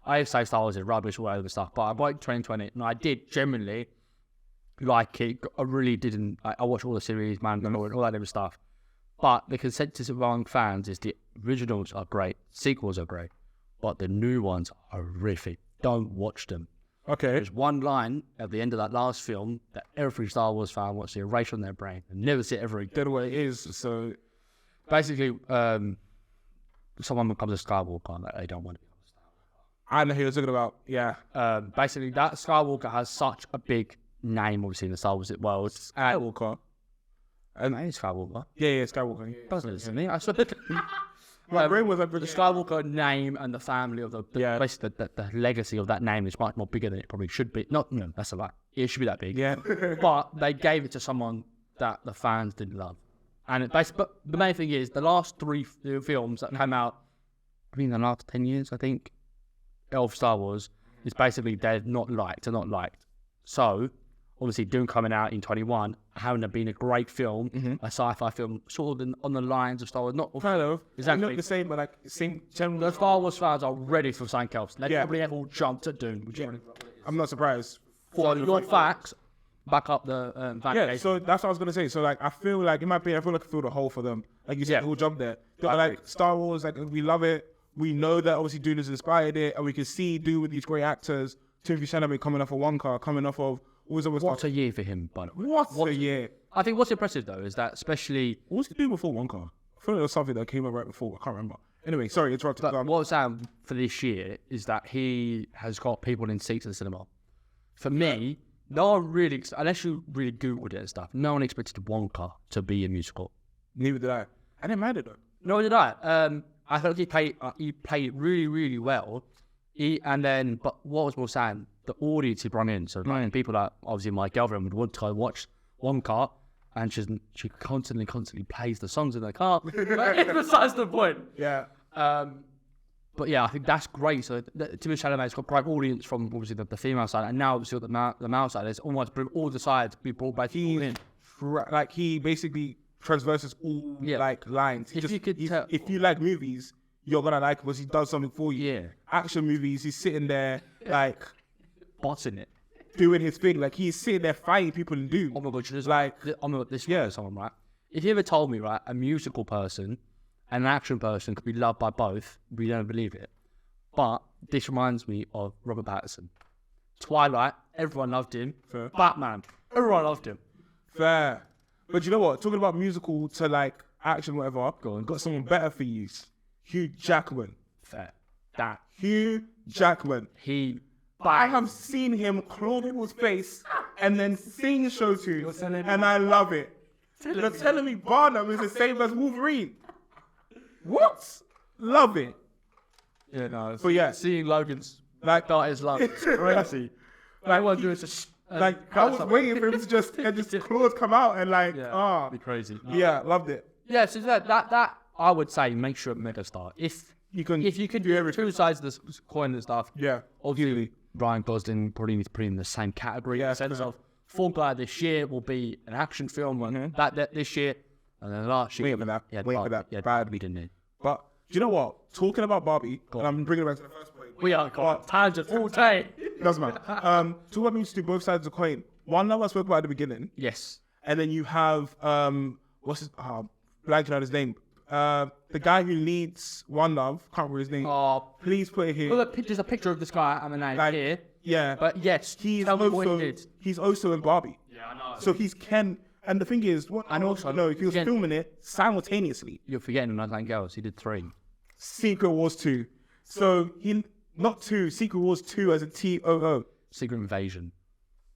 I say Star Wars is rubbish, all over stuff, but I got into 2020, and I did genuinely like it. I really didn't. I watched all the series, Mandalorian, all that other stuff. But the consensus among fans is the originals are great, sequels are great, but the new ones are horrific. Don't watch them. Okay. There's one line at the end of that last film that every Star Wars fan wants to erase from their brain and never see it ever again. Don't know what it is. So basically, someone becomes a Skywalker and they don't want to become a Skywalker. I know who you're talking about. Yeah. Basically, that Skywalker has such a big name, obviously, in the Star Wars world. Skywalker. And it's Skywalker. Yeah, Skywalker. Yeah. Doesn't listen to me. I swear. My brain was like the Skywalker name and the family of basically the legacy of that name is much more bigger than it probably should be. No, that's a lie. It should be that big. Yeah. But they gave it to someone that the fans didn't love. And but the main thing is the last 3 films that came out, I mean, the last 10 years, I think, of Star Wars, is basically they're not liked. So, obviously, Dune coming out in 21, having been a great film, a sci-fi film, sort of on the lines of Star Wars. Not kind of. Exactly. Not the same, but like same general. The Star Wars fans are ready for something else. They probably have all jumped at Dune. I'm not surprised. So your facts back up the yeah, so that's what I was gonna say. So like, I feel like in my opinion, I feel like I filled a hole for them. Like you said, who jumped there. Like Star Wars, like we love it. We know that obviously Dune has inspired it, and we can see Dune with these great actors. Timothy Chalamet coming off of Wonka, coming off of what a year for him, by the way. What a year. I think what's impressive though is that especially what was he doing before Wonka? I feel like it was something that came out right before. I can't remember. Anyway, sorry, interrupted. But what's for this year is that he has got people in seats in the cinema. For me, no one really, unless you really Googled it and stuff, no one expected Wonka to be a musical. Neither did I. I didn't mind it though. Nor did I. I thought he played it really, really well. But what was more sad, the audience he brought in. So people that obviously my girlfriend would want to go watch Wonka, and she constantly plays the songs in the car. But besides the point. Yeah. But yeah, I think that's great. So Timothée Chalamet's got a great audience from obviously the female side, and now obviously the male side. It's almost all the sides be brought back in. Like he basically transverses all like lines. If you like movies, you're gonna like it because he does something for you. Yeah. Action movies, he's sitting there like bossing it, doing his thing. Like he's sitting there fighting people and do. Oh my god, this someone, right? If you ever told me, right, a musical person and an action person could be loved by both, we don't believe it. But this reminds me of Robert Pattinson. Twilight, everyone loved him. Fair. Batman, everyone loved him. Fair. But you know what? Talking about musical to like action, whatever. Go on. Got someone better for you. Hugh Jackman. Fair. Hugh Jackman. I have seen him claw people's face and then sing show tunes, and I love it. You're telling me Barnum is the same as Wolverine? What? Love it. Yeah, no. But yeah, seeing Logan's that is love. It's crazy. Like what do is I was waiting for him to just claws come out and be crazy. Yeah, loved it. Yeah, so that I would say make sure megastar. If you can do everything. Two sides of the coin and stuff. Yeah, obviously Ryan Gosling probably needs to put in the same category. In the sense of Fall Guy this year will be an action film, and that this year, and then last year. Wait for that. Badly didn't it? But do you know what? Talking about Barbie, and I'm bringing it back to the first point. We are tangent all day. Doesn't matter. Talk about me to do both sides of the coin. One love I spoke about at the beginning. Yes. And then you have what's his blanking out his name. The guy who leads One Love, can't remember his name. Oh, please put it here. Well, there's a picture of this guy and the name here. Yeah. But yes, he's also in Barbie. Yeah, I know. So he's Ken. And the thing is, he was filming it simultaneously. You're forgetting another thing else. He did 3. Secret Wars 2. So not 2. Secret Wars 2 as a TOO. Secret Invasion.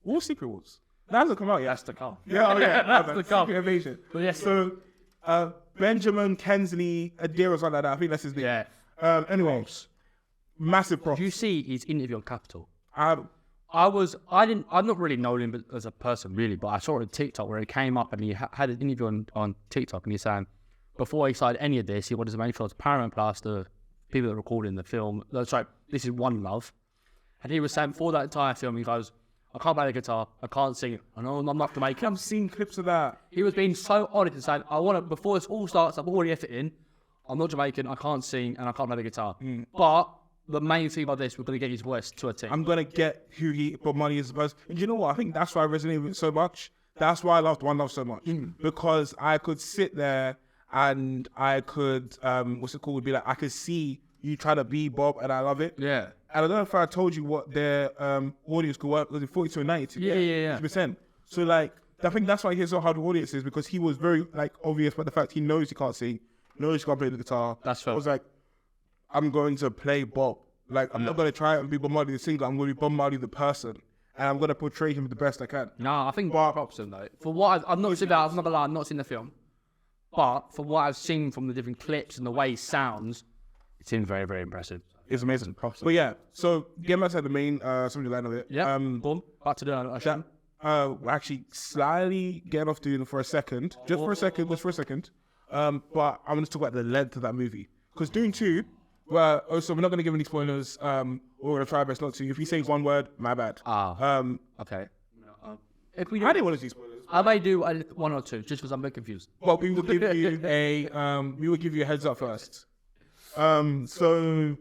What Secret Wars? That hasn't come out yet. That's to come. Yeah, that's to come. Secret Invasion. But yes. So Benjamin Kensley Adair or something like that. I think that's his name. Yeah. Anyway, massive props. Did you see his interview on Capital? Um, I'm not really known him as a person really, but I saw it on TikTok where he came up and he had an interview on TikTok and he's saying before he started any of this, he wanted to make sure it's Paramount Plus, the people that are recording the film. Sorry, this is One Love. And he was saying for that entire film, he goes, I can't play the guitar, I can't sing, I know I'm not Jamaican. I've seen clips of that. He was being so honest and saying, I want to, before this all starts, I'm already efforting, I'm not Jamaican, I can't sing, and I can't play the guitar. But the main thing about this, we're going to get his voice to a team. I'm going to get who Bob Marley is supposed. And you know what? I think that's why I resonated with it so much. That's why I loved One Love so much. Because I could sit there and I could, be like, I could see you trying to be Bob and I love it. Yeah. And I don't know if I told you what their audience could work, was it 42 and 92? Yeah. 50%. So like, I think that's why he's so hard with audiences, because he was very like obvious about the fact he knows he can't sing, knows he can't play the guitar. That's fair. I was like, I'm going to play Bob. Like, I'm not going to try and be Bob Marley the singer. I'm going to be Bob Marley the person. And I'm going to portray him the best I can. No, I think props him though. For what I've not seen that, I'm not gonna lie, I've not seen the film. But for what I've seen from the different clips and the way he sounds, it seems very, very impressive. It's amazing. But yeah, so getting back to the main something line of it. Yeah. Boom. Back to the we're actually slightly getting off doing it for a second. Just for a second. But I'm going to talk about the length of that movie. Because Dune 2, well, also, we're not going to give any spoilers. We're going to try our best not to. If he says one word, my bad. Okay. If we I didn't want to see spoilers. I may do one or two, just because I'm a bit confused. Well, we will give you a heads up first. So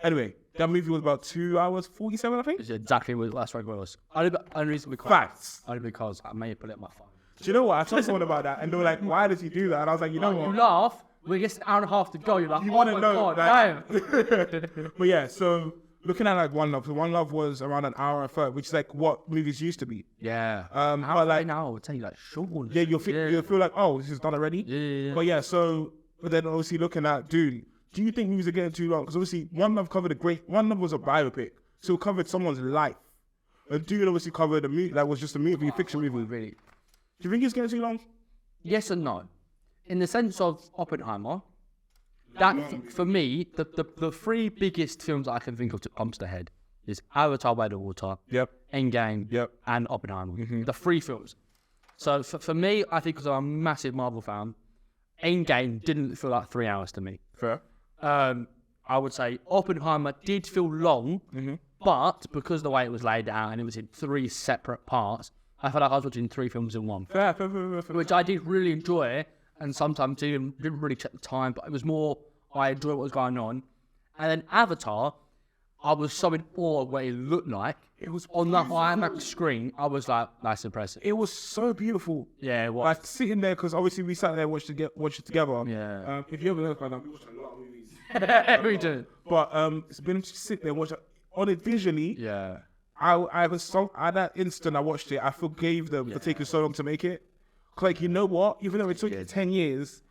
anyway, that movie was about 2 hours 47, I think. It's exactly what last record was. Only reason because Facts. Only because I may have put it on my phone. Do you know what? I told someone about that, and they were like, "Why does he do that?" And I was like, "You know what? You laugh. We're just an hour and a half to go. You're like, You oh want to my know?" God, Damn. But yeah, so looking at like One Love, so One Love was around an hour and 30, which is like what movies used to be. Yeah. But like now, I would tell you like short. yeah, you'll feel like, oh, this is done already. Yeah. But yeah, but then obviously looking at Dune, do you think movies are getting too long? Because obviously One Love One Love was a biopic, so it covered someone's life. And Dune obviously covered a movie that was just a movie, fiction movie. Really. Do you think it's getting too long? Yes and no. In the sense of Oppenheimer, that for me, the three biggest films that I can think of to come to the head is Avatar: Way of Water, Yep. Endgame, Yep. and Oppenheimer. The three films. So for me, I think because I'm a massive Marvel fan, Endgame didn't feel like 3 hours to me. Fair. I would say Oppenheimer did feel long, but because of the way it was laid out and it was in three separate parts, I felt like I was watching three films in one. Fair. Which I did really enjoy, and sometimes didn't really check the time, but it was more, I enjoyed what was going on. And then Avatar, I was so in awe of what it looked like. It was on that IMAX screen, I was like, that's impressive. It was so beautiful. Yeah, it was. Like sitting there, because obviously we sat there and watched it together. Yeah. If you ever look like that, we watched a lot of movies. We do. But it's been to sit there and watch it on it visually. Yeah. I was so at that instant I watched it, I forgave them for taking so long to make it. Like, you know what? Even though it took 10 years,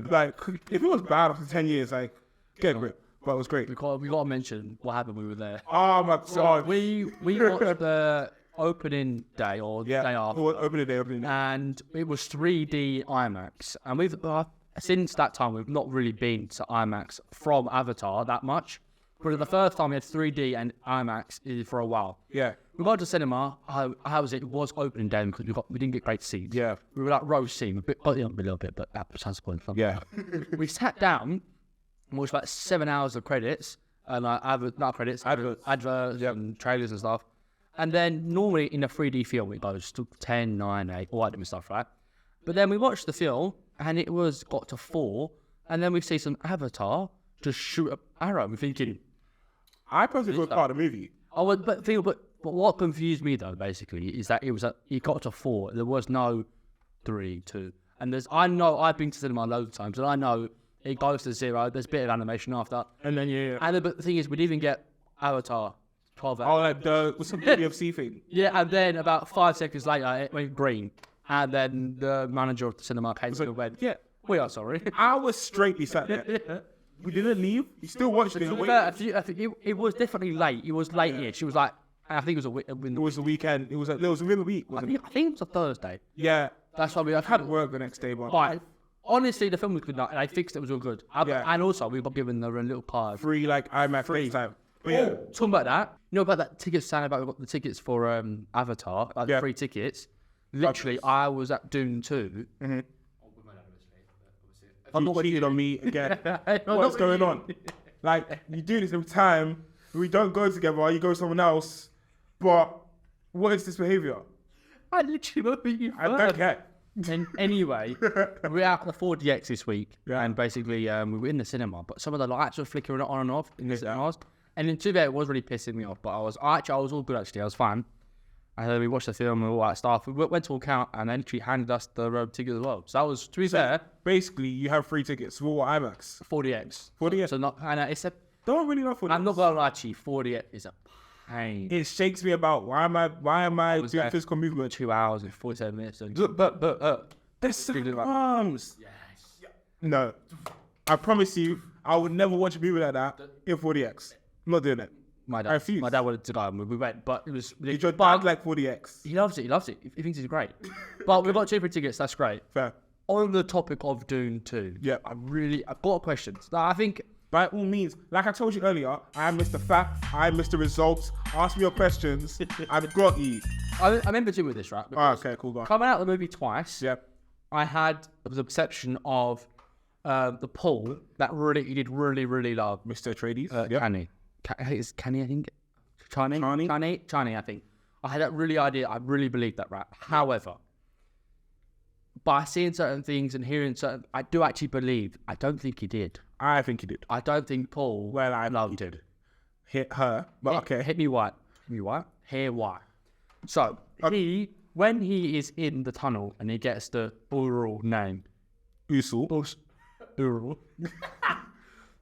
like if it was bad after 10 years, like get a grip. But it was great. We got to mention what happened when we were there. Oh my God. We watched the opening day or the day after. Opening day. And it was 3D IMAX. And we've since that time we've not really been to IMAX from Avatar that much. But the first time we had 3D and IMAX for a while. Yeah. We went to cinema. How was it? It was opening day because we didn't get great seats. Yeah. We were like row C, a little bit, but that was the point. Yeah. We sat down and watched about 7 hours of credits and adverts and trailers and stuff. And then normally in a 3D film it goes to 10, 9, 8, all that different stuff, right? But then we watched the film and it got to 4, and then we see some Avatar just shoot an arrow. We're thinking, I personally thought it was part of the movie. Oh, but what confused me though, basically, is that it got to 4. There was no 3, 2, and I've been to cinema loads of times, and I know it goes to 0. There's a bit of animation after, And then but the thing is, we didn't even get Avatar 12 hours. Oh, like the some UFC thing. Yeah, and then about 5 seconds later, it went green, and then the manager of the cinema came to and went, Yeah. "We are sorry." I was straightly sat there. We didn't leave. We still watched it. I think it was definitely late. It was late-ish. She was like, I think it was It was the weekend. It was within the week. I think it was a Thursday. Yeah. That's why I had work the next day, but But Honestly, the film was good, and I fixed it was all good. Yeah. And also, we got given a little card. Free like IMAX time. But yeah. Talking about that, you know about that ticket stand about we got the tickets for Avatar, like Yeah. free tickets. Literally, I was at Dune 2. Mm-hmm. I'm You not cheated on me again. No, What's not going you. on? Like, you do this every time. We don't go together. You go with someone else. But what is this behavior? I literally won't beat you. I don't care. And anyway, we were out at the 4DX this week, Yeah. and basically we were in the cinema, but some of the lights were flickering on and off in the Yeah. cinemas. And in two it was really pissing me off, but I was all good actually. I was fine. And then we watched the film and all that stuff. We went to account and then she handed us the ticket as well. So that was, to be fair, Basically, you have free tickets for IMAX. 4DX. 4DX. So not, and it's a. Don't really know 4DX. I'm not gonna lie to you, 4DX is a pain. It shakes me about why am I doing there physical movement? 2 hours and 47 minutes. And But there's some arms. yes. No, I promise you, I would never watch a movie like that in 4DX. I'm not doing it. My I dad, refuse. my dad wanted to go and we went, but it was. Did your but dad like 4DX? he loves it. He thinks it's great. But we've got 2 free tickets. That's great. Fair. On the topic of Dune 2, Yeah. I've got questions. Now, I think By all means, like I told you earlier, I am Mr. Fact, I am Mr. Results. Ask me your questions. I've got you. I remember doing with this, right? Oh, Because okay, cool, go on. coming out of the movie twice, Yeah. I had the perception of the Paul that he did really love Mr. Atreides. Canny. It's Canny, I think. Chani, I think. I had that I really believed that, right? However, by seeing certain things and hearing certain, I do actually believe, I don't think he did. I think he did. I don't think Paul Well, I loved him. hit her, but okay. Hit me white. Hair white. So, when he is in the tunnel and he gets the oral name. Usul. Oral.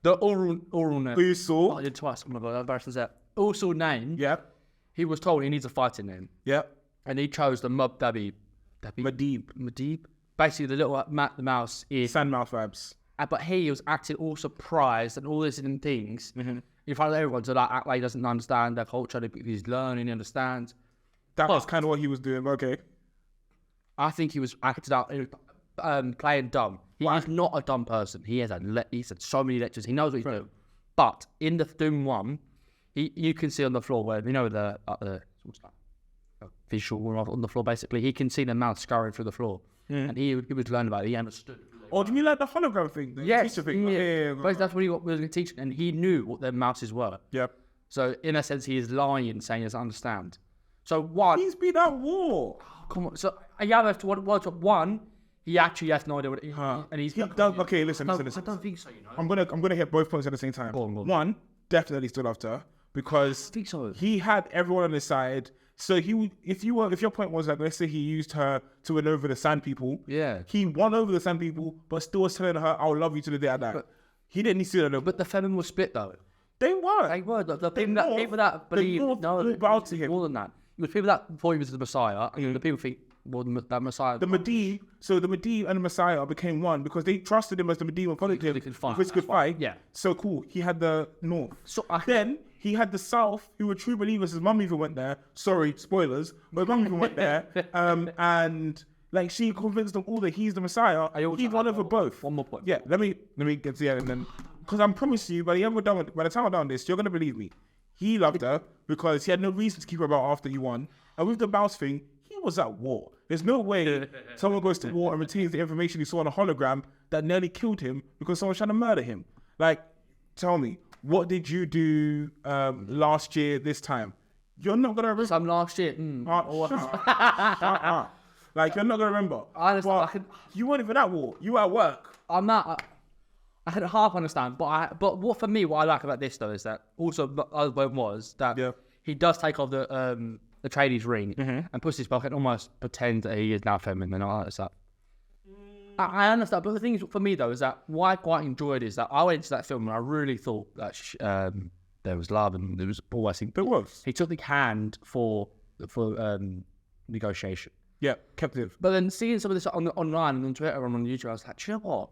The oral name. Usul. Oh, I did twice. Oh my god, how embarrassing is that? Also name. Yep. He was told he needs a fighting name. Yep. And he chose the Mubdabi. Madib. Basically, the little Matt the mouse is. Sandmouth vibes. But he was acting all surprised and all these different things in front of everyone. So like, act like he doesn't understand their culture. He's learning, he understands. That was kind of what he was doing. Okay. I think he was acted out, playing dumb. He is not a dumb person. He's had so many lectures. He knows what he's doing. But in the Doom 1, you can see on the floor where, the visual on the floor, basically. He can see the mouse scurrying through the floor. And he was learning about it. He understood. Oh, do you mean like the hologram thing? The teacher thing? Yeah. But that's what he was teaching. And he knew what their mouses were. Yep. So, in a sense, he is lying, saying he doesn't understand. So, one... He's been at war. Come on. So, you have to... One, he actually has no idea what... And he's... He does. Okay, listen. I don't think so, I'm gonna hit both points at the same time. Go on. One, definitely still after her because I think so. he had everyone on his side. So if your point was like, let's say he used her to win over the Sand People. Yeah. He won over the Sand People, but still was telling her, "I'll love you to the day I die." He didn't need to see that. But the famine was split, though. They were. They were. The people that believe... No, bowed to him. More than that. It was people that thought he was the Messiah. And the people think, well, that Messiah... The Medivh, so the Medivh and the Messiah became one because they trusted him as the Medivh and followed him. They could fight. Because he could fight. Yeah. So cool. He had the North. So Then he had the South, who were true believers. His mum even went there. Sorry, spoilers. But his mum even went there. And like she convinced them all that he's the Messiah. He won over both. One more point. Yeah. Let me get to the end and then, because I promise you, by the time we're done this, you're gonna believe me. He loved her because he had no reason to keep her about after he won. And with the mouse thing, he was at war. There's no way someone goes to war and retains the information he saw on a hologram that nearly killed him because someone's trying to murder him. Like, tell me, what did you do last year this time? You're not gonna remember. Some last year. Like, you're not gonna remember. You weren't even at war. You were at work. I'm not... I can half understand, but what for me, what I like about this though is that also the other point was that he does take off the tradies ring and puts his pocket and almost pretends that he is now feminine and all that stuff. I understand, but the thing is for me though is that what I quite enjoyed is that I went into that film and I really thought that there was love and there was always There was. he took the hand for negotiation. Yeah, captive. But then seeing some of this online and on Twitter and on YouTube, I was like, do you know what?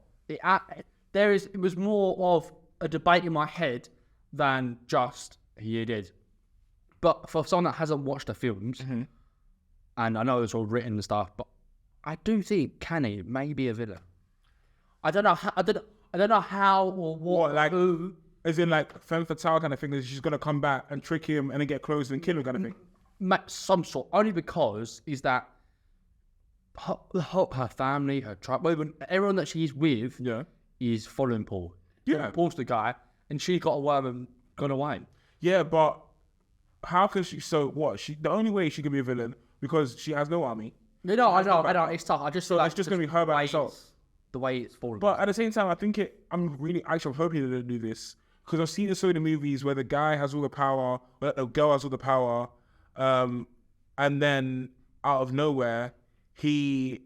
It was more of a debate in my head than just he did. But for someone that hasn't watched the films, and I know it's all written and stuff, but I do think Canny may be a villain. I don't know. I don't know how or what. Like, who. as in like femme fatale kind of thing, that she's gonna come back and trick him and then get close and kill him kind of thing. Some sort. Only because is that her family, her tribe, everyone that she's with, is following Paul. Yeah, Paul's the guy, and she got away and gone away. Yeah, but how can she? So what? The only way she can be a villain because she has no army. No, I know. It's tough. I just feel like it's just gonna be her by herself. The way it's falling. But at the same time, I think I'm hoping they don't do this because I've seen so many movies where the guy has all the power, where the girl has all the power, and then out of nowhere he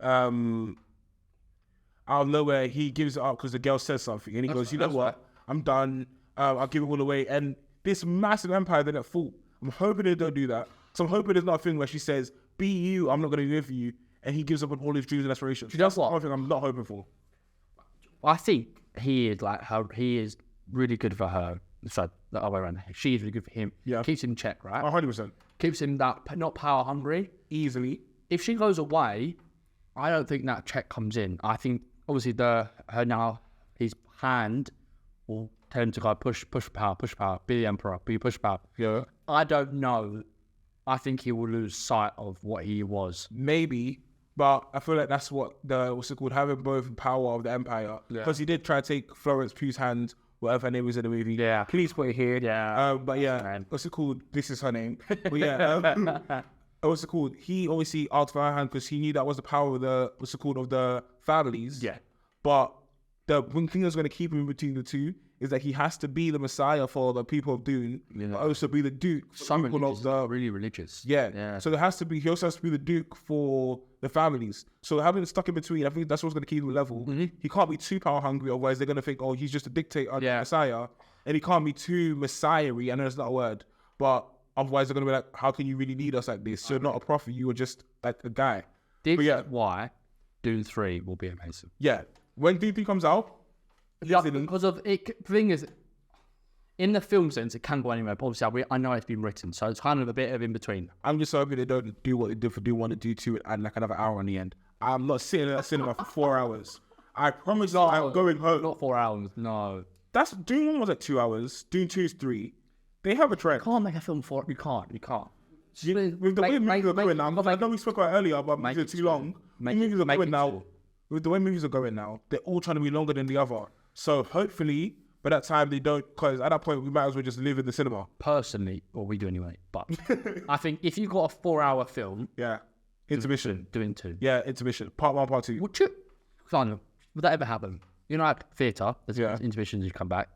gives it up because the girl says something, and he goes, "You know what? I'm done. I'll give it all away." And this massive empire then at fault. I'm hoping they don't do that. So I'm hoping there's not a thing where she says, "Be you. I'm not going to be with you," and he gives up on all his dreams and aspirations. That's one thing I'm not hoping for. I think he is really good for her. So the other way around. She is really good for him. Yeah. Keeps him in check, right? 100%. Keeps him not power hungry. Easily. If she goes away, I don't think that check comes in. I think obviously his hand will tend to go push power, be the emperor, be push power. Yeah. I don't know. I think he will lose sight of what he was. Maybe, but I feel like that's what having both power of the empire. Because he did try to take Florence Pugh's hand, whatever her name was in the movie. Yeah. Please put it here. Yeah. But yeah, Man. what's it called? This is her name. But yeah, what's it called? He obviously asked for her hand because he knew that was the power of the families. Yeah. But the one thing that's going to keep him between the two is that he has to be the messiah for the people of Dune, but also be the duke for the people of the... really religious. Yeah. So he also has to be the duke for the families. So having stuck in between, I think that's what's going to keep him level. Mm-hmm. He can't be too power hungry, otherwise they're going to think, oh, he's just a dictator, messiah. And he can't be too messiah-y. I know that's not a word, but otherwise they're going to be like, how can you really lead us like this? You're not a prophet, you were just like a guy. This is why Dune 3 will be amazing. Yeah. When Dune 3 comes out, because of it, the thing is, in the film sense, it can go anywhere. But obviously, I know it's been written, so it's kind of a bit of in between. I'm just hoping they don't do what they did for Dune 1 and Dune 2 and add like another hour on the end. I'm not sitting in that cinema for 4 hours. I promise you, I'm going home. Not 4 hours, no. That's Dune 1 was like 2 hours. Dune 2 is 3. They have a trend. You can't make a film for it. You can't. With the way movies are going now, I know we spoke about earlier about movies are too long. Movies are going now. With the way movies are going now, they're all trying to be longer than the other. So hopefully, by that time they don't, because at that point we might as well just live in the cinema. Personally, or we do anyway. But I think if you've got a 4-hour film, intermission, doing 2. Yeah, intermission. Part 1, part 2. Would that ever happen? You know, at theatre, there's intermissions. You come back.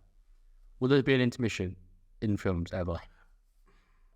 Will there be an intermission in films ever?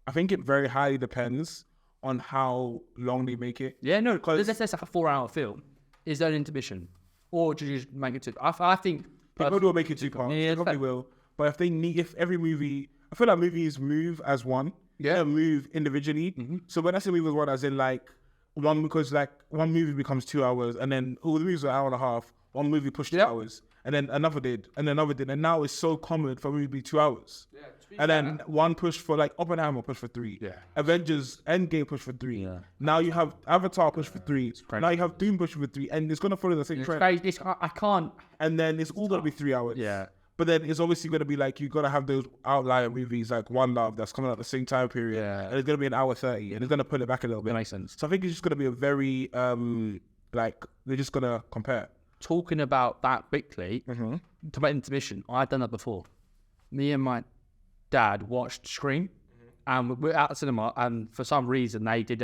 I think it very highly depends on how long they make it. Yeah, no, because let's say it's like a 4-hour film. Is there an intermission, or do you just make it 2? I think. People will make it 2 parts. Yeah, they probably will. But if every movie, I feel like movies move as one. Yeah, move individually. Mm-hmm. So when I say move as one, as in like one, because like one movie becomes 2 hours, and then all the movies are an hour and a half. One movie pushed 2 hours, and then another did, and another did, and now it's so common for a movie to be 2 hours. Yeah, and then one pushed for like Oppenheimer pushed for 3. Yeah, Avengers Endgame pushed for 3. Yeah. Now you have Avatar pushed for 3. Now you have Doom pushed for 3, and it's gonna follow the same trend. I can't. And then it's all gonna be 3 hours. Yeah. But then it's obviously gonna be like you gotta have those outlier movies like One Love that's coming out at the same time period. Yeah. And it's gonna be an hour 30, and it's gonna pull it back a little bit. That makes sense. So I think it's just gonna be a very like they're just gonna compare. Talking about that quickly, to my intermission, I've done that before. Me and my dad watched Scream, and we're at the cinema, and for some reason they did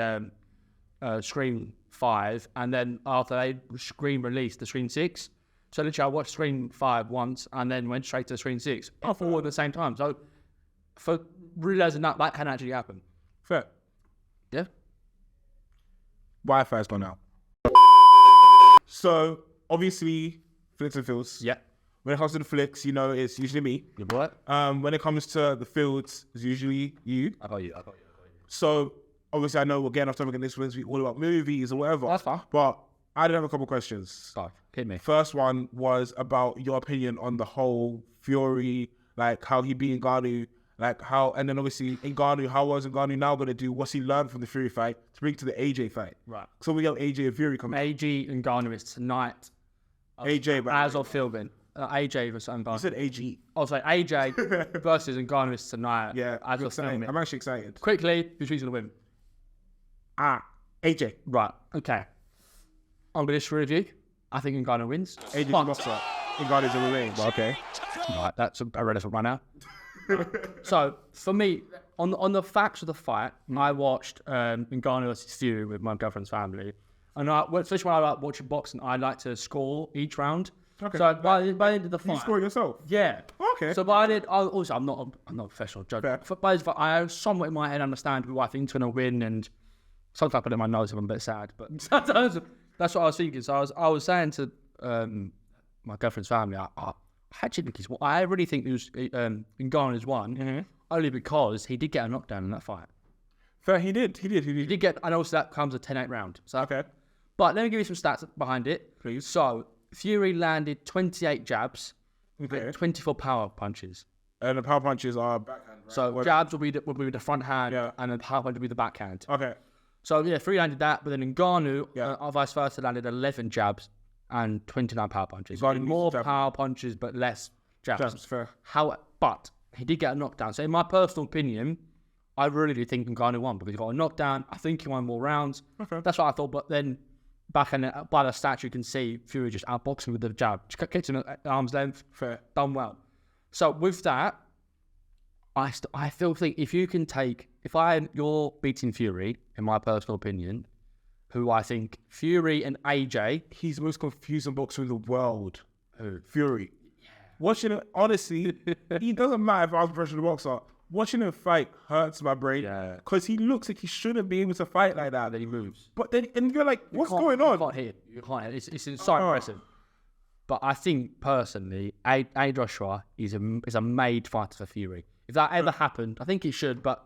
Scream 5, and then after they Scream released the Scream 6. So literally I watched Scream 5 once, and then went straight to Scream 6, all at the same time. So for realising that can actually happen. Fair. Yeah. Wi-Fi's gone out. So obviously, FlicksnFields. Yeah. When it comes to the flicks, it's usually me. Your boy. When it comes to the fields, it's usually you. I got you. So obviously, I know again after making this one's all about movies or whatever. That's fine. But I did have a couple of questions. Start. Hit me. First one was about your opinion on the whole Fury, like how he beat Ngannou, like how, and then obviously Ngannou, how was Ngannou now going to do? What's he learned from the Fury fight to bring to the AJ fight? Right. So we got AJ and Fury coming. AJ and Ngannou is tonight. AJ, but as of filming. AJ versus you Ngannou. said AG. Oh, sorry, AJ versus Ngannou is tonight. Yeah, as I'm of filming. excited. I'm actually excited. Quickly, who's going to win? AJ. Right, okay. I'm going to disagree with you. I think Ngannou wins. AJ's a boxer. Ngannou's a remain. But okay. Right, that's a relevant right now. So, for me, on the facts of the fight, I watched Ngannou versus Fury with my girlfriend's family. And especially when I like watching boxing, I like to score each round. Okay. So by the end of the fight, You score it yourself? yeah. Okay. So by the end, also I'm not a professional judge. Fair. But by the fight, I somewhat in my head understand who I think's going to win, and sometimes I put it in my nose if I'm a bit sad. But sometimes that's what I was thinking. So I was saying to my girlfriend's family, I actually think I really think Ngannou's won, only because he did get a knockdown in that fight. Fair, he did. He did get, and also that comes a 10-8 round. So Okay. But let me give you some stats behind it, Please. So Fury landed 28 jabs, Okay. 24 power punches. And the power punches are backhand, right? So jabs will be the front hand, Yeah. and then power punch will be the backhand. Okay. So yeah, Fury landed that, but then Ngannou, Yeah. vice versa, landed 11 jabs and 29 power punches. Ngannou More needs to jab. power punches, but less jabs. That's fair. But he did get a knockdown. So in my personal opinion, I really do think Ngannou won because he got a knockdown. I think he won more rounds. Okay. That's what I thought. But then back in by the stats, you can see Fury just outboxing with the jab. Just kicked him at arm's length. Fair. Done well. So with that, I still think if you're beating Fury, in my personal opinion, who I think Fury and AJ. He's the most confusing boxer in the world. Who? Fury. Yeah. Watching him, honestly, he doesn't matter if I was a professional boxer. Watching him fight hurts my brain. Yeah. Because he looks like he shouldn't be able to fight like that. Then he moves. But then, and you're like, what's going You on? can't hit. You can't hit. It's so impressive. But I think personally, A Joshua is a made fighter for Fury. If that ever happened, I think it should, but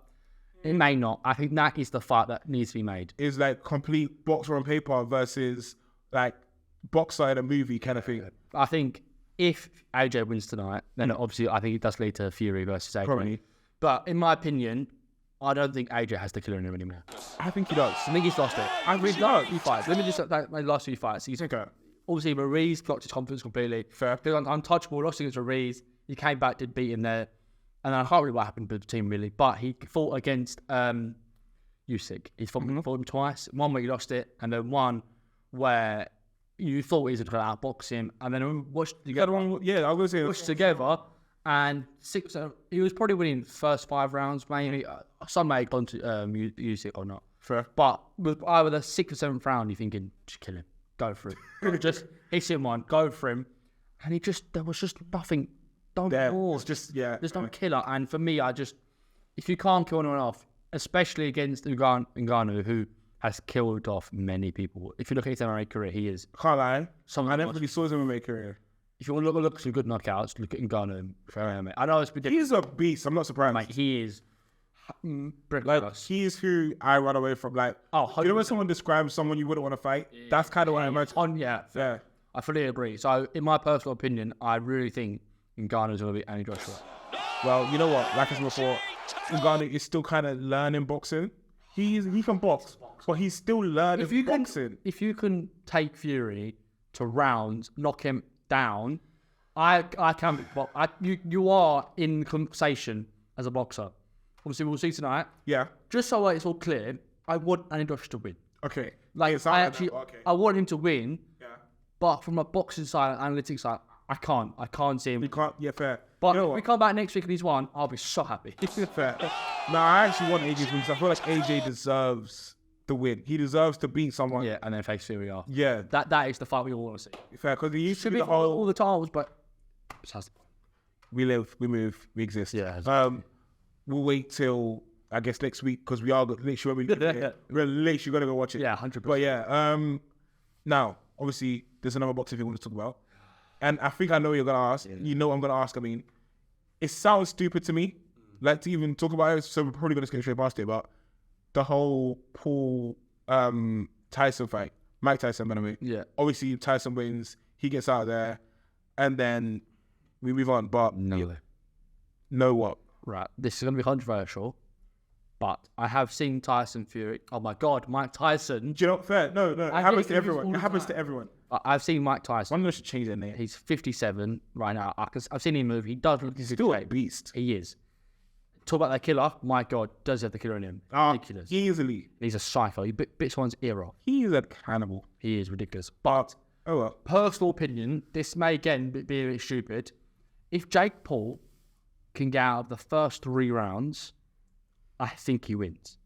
it may not. I think that is the fight that needs to be made. Is like complete boxer on paper versus like boxer in a movie kind of thing. I think if AJ wins tonight, then obviously I think it does lead to Fury versus AJ. Probably. But in my opinion, I don't think AJ has the killer in him anymore. I think he does. I think he's lost it. I really does. Few fights. Let me just my last few fights. He's Okay. obviously Ruiz blocked his confidence completely. Fair. He was untouchable, lost against Ruiz. He came back, did beat him there. And I can't really what happened with the team really. But he fought against Usyk. He fought him twice. One where he lost it, and then one where you thought he was going to outbox him. And then we watched together. Yeah, I was going to Pushed say. together. And he was probably winning the first 5 rounds, maybe. Some may have gone to Usyk or not. Fair. But with either the 6th or 7th round, you're thinking, just kill him. Go for it. Just hit him one, go for him. And there was just nothing. Don't pause. Just, yeah. There's no killer. And for me, if you can't kill anyone off, especially against Ngannou, who has killed off many people. If you look at his MMA career, he is. Can't lie. Someone I never really saw his MMA career. If you want to look at some good knockouts, look at Ngannou for MMA. I know it's ridiculous. He's a beast. I'm not surprised. Mate, he is. Like, he's who I run away from. Like, you know when someone describes someone you wouldn't want to fight? That's kind of what I imagine. Yeah. I fully agree. So, in my personal opinion, I really think Ngannou's going to be Andy Joshua. Well, you know what? Like I said before, Ngannou is still kind of learning boxing. He can box, but he's still learning boxing. If you can take Fury to rounds, knock him down, I can. You are in conversation as a boxer. Obviously, we'll see tonight. Yeah. Just so it's all clear, I want Andy Joshua to win. Okay. Like, okay. I want him to win. Yeah. But from a boxing side, analytics side, I can't see him. You can't. Yeah, fair. But you know if we what? come back next week and he's won, I'll be so happy. Fair. No, I actually want AJ's win because I feel like AJ deserves the win. He deserves to beat someone. Yeah, and then face Fury off. Yeah. That is the fight we all want to see. Fair, because he used to Should be be the whole. all the times, but besides the point. We live, we move, we exist. Yeah. We'll wait till I guess next week because we are literally we're literally gonna go watch it. Yeah, 100%. But yeah, now obviously there's another boxing thing we want to talk about, and I think I know what you're gonna ask. You know what I'm gonna ask. I mean, it sounds stupid to me, like to even talk about it. So we're probably gonna skip straight past it. But the whole Paul Tyson fight, Mike Tyson, by the way. Yeah. Obviously Tyson wins. He gets out there, and then we move on. But No. know what? Right. This is going to be controversial. But I have seen Tyson Fury. Oh my God, Mike Tyson. Do you know, fair? No. It happens to everyone. It happens to everyone. I've seen Mike Tyson. One of them should change their name. He's 57 right now. I've seen him move. He does look He's still a beast. He is. Talk about that killer. My God, does he have the killer in him? Ridiculous. Easily. He's a psycho. He bits someone's ear off. He is a cannibal. He is ridiculous. But Oh well. personal opinion, this may again be a bit stupid. If Jake Paul can get out of the first 3 rounds, I think he wins.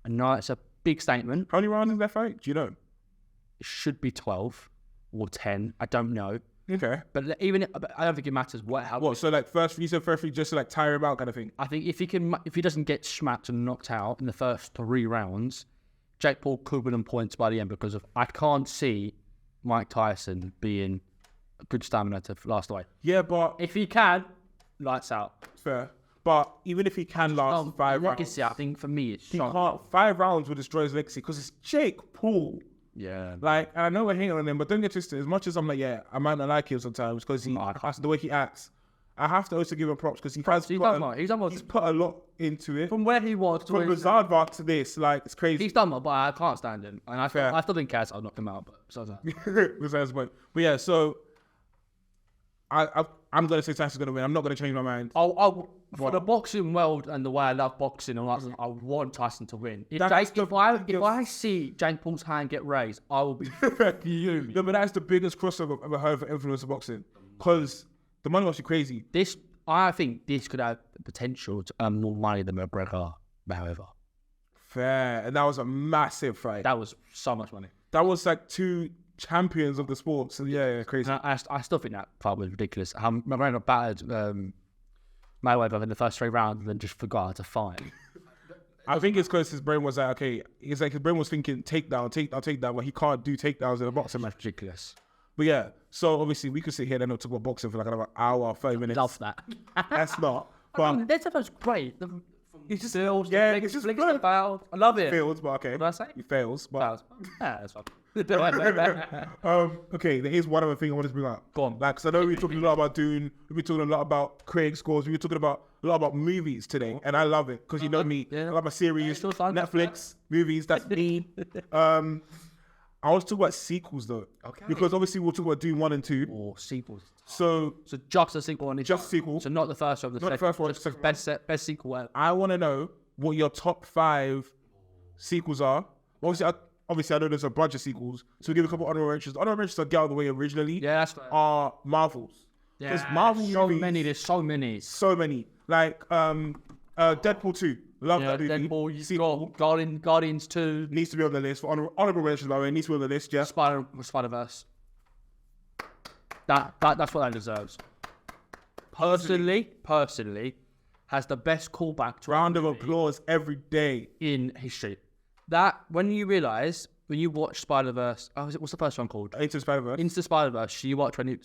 I know it's a big statement. How many rounds is that fight? Do you know? It should be 12 or 10. I don't know. Okay. But I don't think it matters What? So like you said first, just to like tire him out kind of thing. I think if he doesn't get smacked and knocked out in the first 3 rounds, Jake Paul could win on points by the end because I can't see Mike Tyson being a good stamina to last away. Yeah, but If he can, lights out. fair. But even if he can last 5 rounds, Legacy, I think for me, it's he can't. 5 rounds will destroy his legacy because it's Jake Paul. Yeah. Like, and I know we're hating on him, but don't get twisted. As much as I'm like, yeah, I might not like him sometimes because the way he acts. I have to also give him props because He's put a lot into it. from where he was to From where Bizarre to this, like, it's crazy. he's done well, but I can't stand him. And I still think I'll knock him out. But besides that. Besides the point. But yeah, so I'm going to say Tyson's going to win. I'm not going to change my mind. For the boxing world and the way I love boxing, and I want Tyson to win. If I see Jake Paul's hand get raised, I will be fuming. No, but that's the biggest crossover I've ever heard for influencer boxing. Because the money was crazy. I think this could have the potential to earn more money than McGregor, however. Fair. And that was a massive fight. That was so much money. That was like 2 champions of the sport. So yeah, crazy. And I still think that fight was ridiculous. How McGregor battered Mayweather in the first 3 rounds and then just forgot how to fight. I think it's because his brain was like, okay, it's like his brain was thinking takedown, but he can't do takedowns in a boxing match. Ridiculous. But yeah, so obviously we could sit here and talk about boxing for like another hour, 30 minutes. Love that. That's not. But that was great. it's just, It's just good. I love it. Fails, but okay. What did I say? He fails, but That's fine. okay, there is one other thing I wanted to bring up. Go on. Like, cause I know we've been talking a lot about Dune, we've been talking a lot about creating scores, we've been talking about a lot about movies today, and I love it because you know me, I love my series, still fun. Netflix, movies. That's me. I was talking about sequels though, because obviously we'll talk about Dune 1 and 2. Or sequels. So just a sequel on it. just sequel. So not the first one. Not the first one. Just best sequel ever. I want to know what your top 5 sequels are. Obviously, I know there's a bunch of sequels, so we'll give a couple honorable mentions. Honorable mentions are Get Out of the Way originally. Yeah, that's fair. Are Marvels. Because Yeah, Marvel so movies, many. There's so many. so many. Like Deadpool 2. Love that movie. Deadpool, you've got Guardians 2, Needs to be on the list. For honorable mentions, by the way, needs to be on the list. Yeah. Spider-Verse. That's what that deserves. Personally, has the best callback to Round of applause every day. in history. That when you watch Spider-Verse, what's the first one called? Into Spider-Verse. Into Spider-Verse, you watch when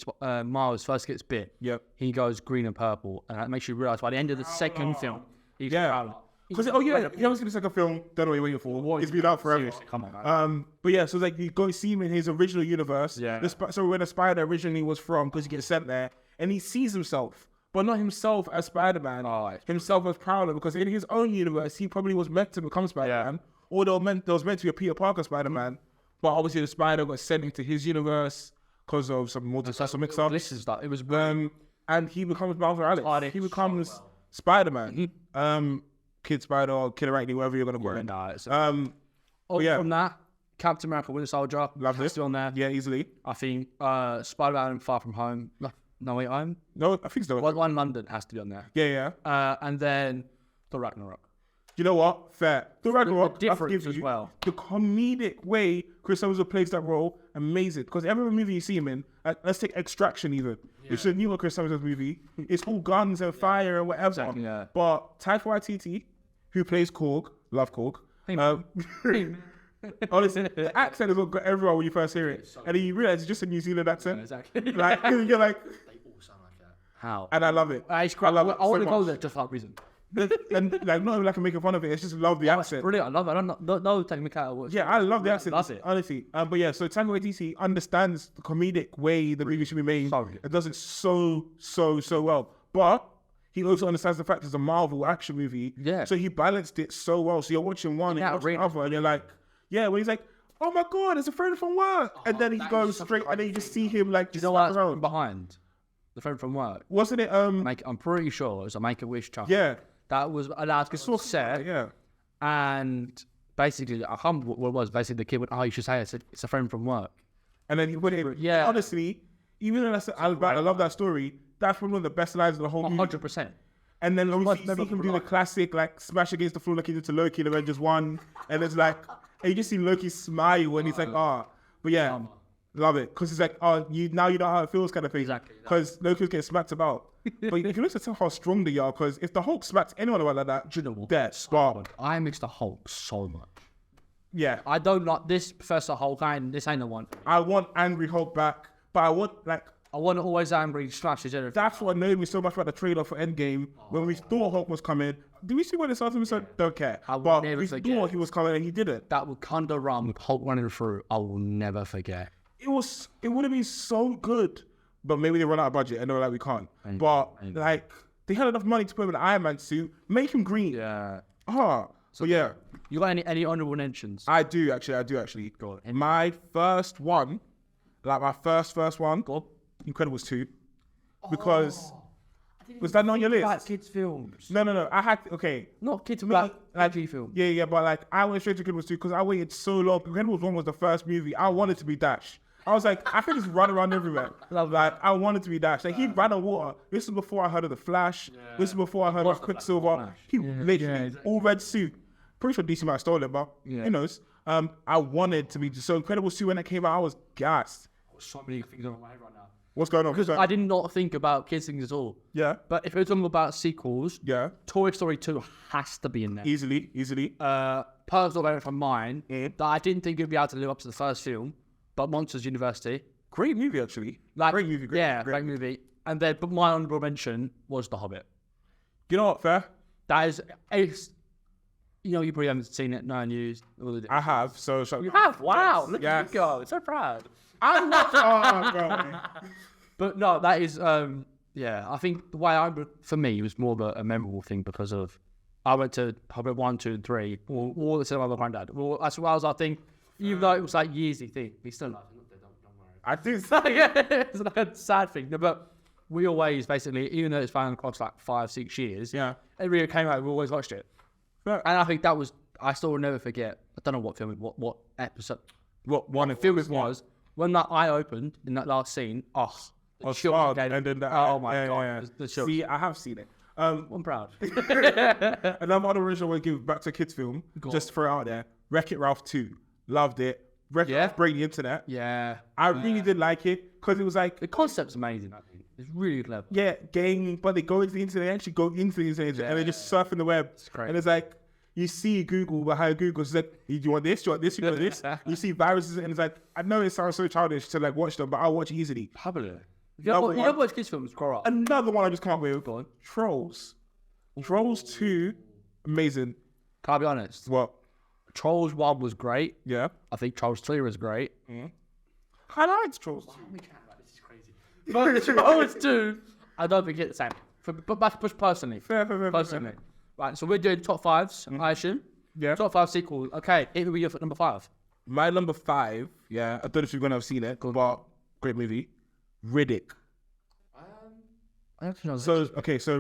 Miles first gets bit. Yep. He goes green and purple, and that makes you realise by the end of the second film, he's Yeah. Prowler. Because he haven't seen the second film. Don't know what you're waiting for. It's been out forever. Seriously, come on, man. But yeah, so it's like you go see him in his original universe. Yeah. So where the Spider originally was from, because he gets sent there, and he sees himself, but not himself as Spider-Man. Himself as Prowler, because in his own universe, he probably was meant to become Spider-Man, or there was meant to be a Peter Parker Spider-Man, but obviously the Spider got sent into his universe because of some multiversal mix-up. This is that. It was And he becomes Miles Morales. He becomes Spider-Man. Kid Spider or Kid Arachne, whatever you're gonna call it. From that, Captain America, Winter Soldier, Love this. still on there. Yeah, easily. I think Spider-Man, Far From Home. No Way Home. No, I think so. One London has to be on there. Yeah. And then Thor Ragnarok. You know what? Fair. The Ragnarok, The difference as well. The comedic way Chris Evans plays that role, amazing. Because every movie you see him in, let's take Extraction even. It's a newer Chris Evans movie. It's all guns and fire and whatever. Exactly, yeah. But Taika Waititi, who plays Korg, love Korg. Honestly, the accent is what got everyone when you first hear it. And then you realise it's just a New Zealand accent. Exactly. Like, you're like, They all sound like that. How? and I love it. I love it I want so to go much. there just for that reason. And like, not even like making fun of it. It's just love the accent. Brilliant. I love it. I don't know technical. Yeah, I love the accent. Love it. Honestly. But yeah, so Taika Waititi understands the comedic way the movie should be made. So good. It does it so well. But he also understands the fact it's a Marvel action movie. Yeah. So he balanced it so well. So you're watching one and Yeah, you're watching really. the other, and you're like, yeah, when he's like, oh my God, it's a friend from work. And then he that goes is such a straight, great and then you just thing, see him like, Do you just know slap what's around. behind? The friend from work. Wasn't it, I'm pretty sure it was a Make-A-Wish child. yeah. That was allowed to go on set. Yeah. And basically, I can't remember what it was. Basically, the kid went, "Oh, you should say it's a friend from work." And then he put it, Yeah. honestly, even though I love that story, that's one of the best lines of the whole movie. 100%. And then obviously you never see him do forgot. the classic, like, smash against the floor like he did to Loki in Avengers 1. And it's like, and you just see Loki smile when he's like, but yeah, love it. Because it's like, you know how it feels kind of thing. Exactly. Because Loki's getting smacked about. But if you look at how strong they are, because if the Hulk smacks anyone about like that, Do you know what? they're scarred. I mix the Hulk so much. Yeah. I don't like this Professor Hulk. This ain't the one. I want Angry Hulk back, but I want, like, I want it always angry, smashes everything. that's what annoyed me so much about the trailer for Endgame. When we thought Hulk was coming, did we see when it started? We said, don't care. I will But never we forget. thought he was coming and he didn't. That Wakanda run with Hulk running through, I will never forget. It would have been so good, but maybe they run out of budget and they were like, we can't. But like, they had enough money to put him in an Iron Man suit, make him green. Yeah. So yeah, You got any honorable mentions? I do actually. Go on. My first one, like my first one, Go on. Incredibles 2, because was that not on your list? Like kids films. No. I had okay. Not kids, me, but like, like film. Yeah, but like I went straight to Incredibles 2 because I waited so long. Incredibles 1 was the first movie. I wanted to be Dash. I was like, I could just run around everywhere. Like, I wanted to be Dash. Like, he ran on water. This is before I heard of The Flash. This is before I heard of Quicksilver. He literally, all red suit. Pretty sure DC might have stolen it, but who knows? I wanted to be, so Incredibles 2 when it came out, I was gassed. So many things on my head right now. What's going on? Because I did not think about kids things at all. Yeah, But if we're talking about sequels, yeah. Toy Story 2 has to be in there. Easily. Personal favorite from mine that I didn't think it'd be able to live up to the first film, but Monsters University. Great movie, actually. Like, Great movie. Great movie. And then, but my honorable mention was The Hobbit. You know what, fair? That is, it's, you know, you probably haven't seen it, no news. I have, so... You have? Wow, look Yes. at you go. So proud. I'm not... Oh, God. But no, that is, I think the way for me, it was more of a memorable thing because of, I went to Hobbit 1, 2, and 3, all the cinema with my granddad. Well, as well as I think, even though it was like yearsy thing, he's still alive. Don't worry. I do... It's like a sad thing. No, but we always, basically, even though it's found across like 5-6 years, every year it came out, we always watched it. Fair. And I think that was, I still will never forget, I don't know what film, what episode, what film it was, when that eye opened in that last scene, the chills again. and then the... Oh my God, yeah. the chills. See, I have seen it. I'm proud. Another original I want to give back to a kids film, just to throw it out there, Wreck-It Ralph 2. Loved it. Wreck-It Ralph break the internet. Yeah. I really did like it, because it was like... The concept's amazing, I think. It's really clever. Yeah, gaming, but they go into the internet, they actually go into the internet, and they're just surfing the web. It's great. And it's like, you see Google behind Google, it's like, do you want this, do you want this, do you want this? You see viruses, and it's like, I know it sounds so childish to like watch them, but I'll watch it easily. Probably. You don't watch kids films, grow up. Another one I just can't wait. Go on. Trolls. Trolls 2, amazing. Can I be honest? What? Trolls 1 was great. Yeah. I think Trolls 3 was great. I liked Trolls 2. This is crazy. But Trolls 2, I don't think it's the same. But that's personally. Fair. Personally. Right, so we're doing top 5s, I assume. Yeah. Top 5 sequels. Okay, it will be your number 5. My number 5, yeah, I don't know if you're going to have seen it, but great movie, Riddick. So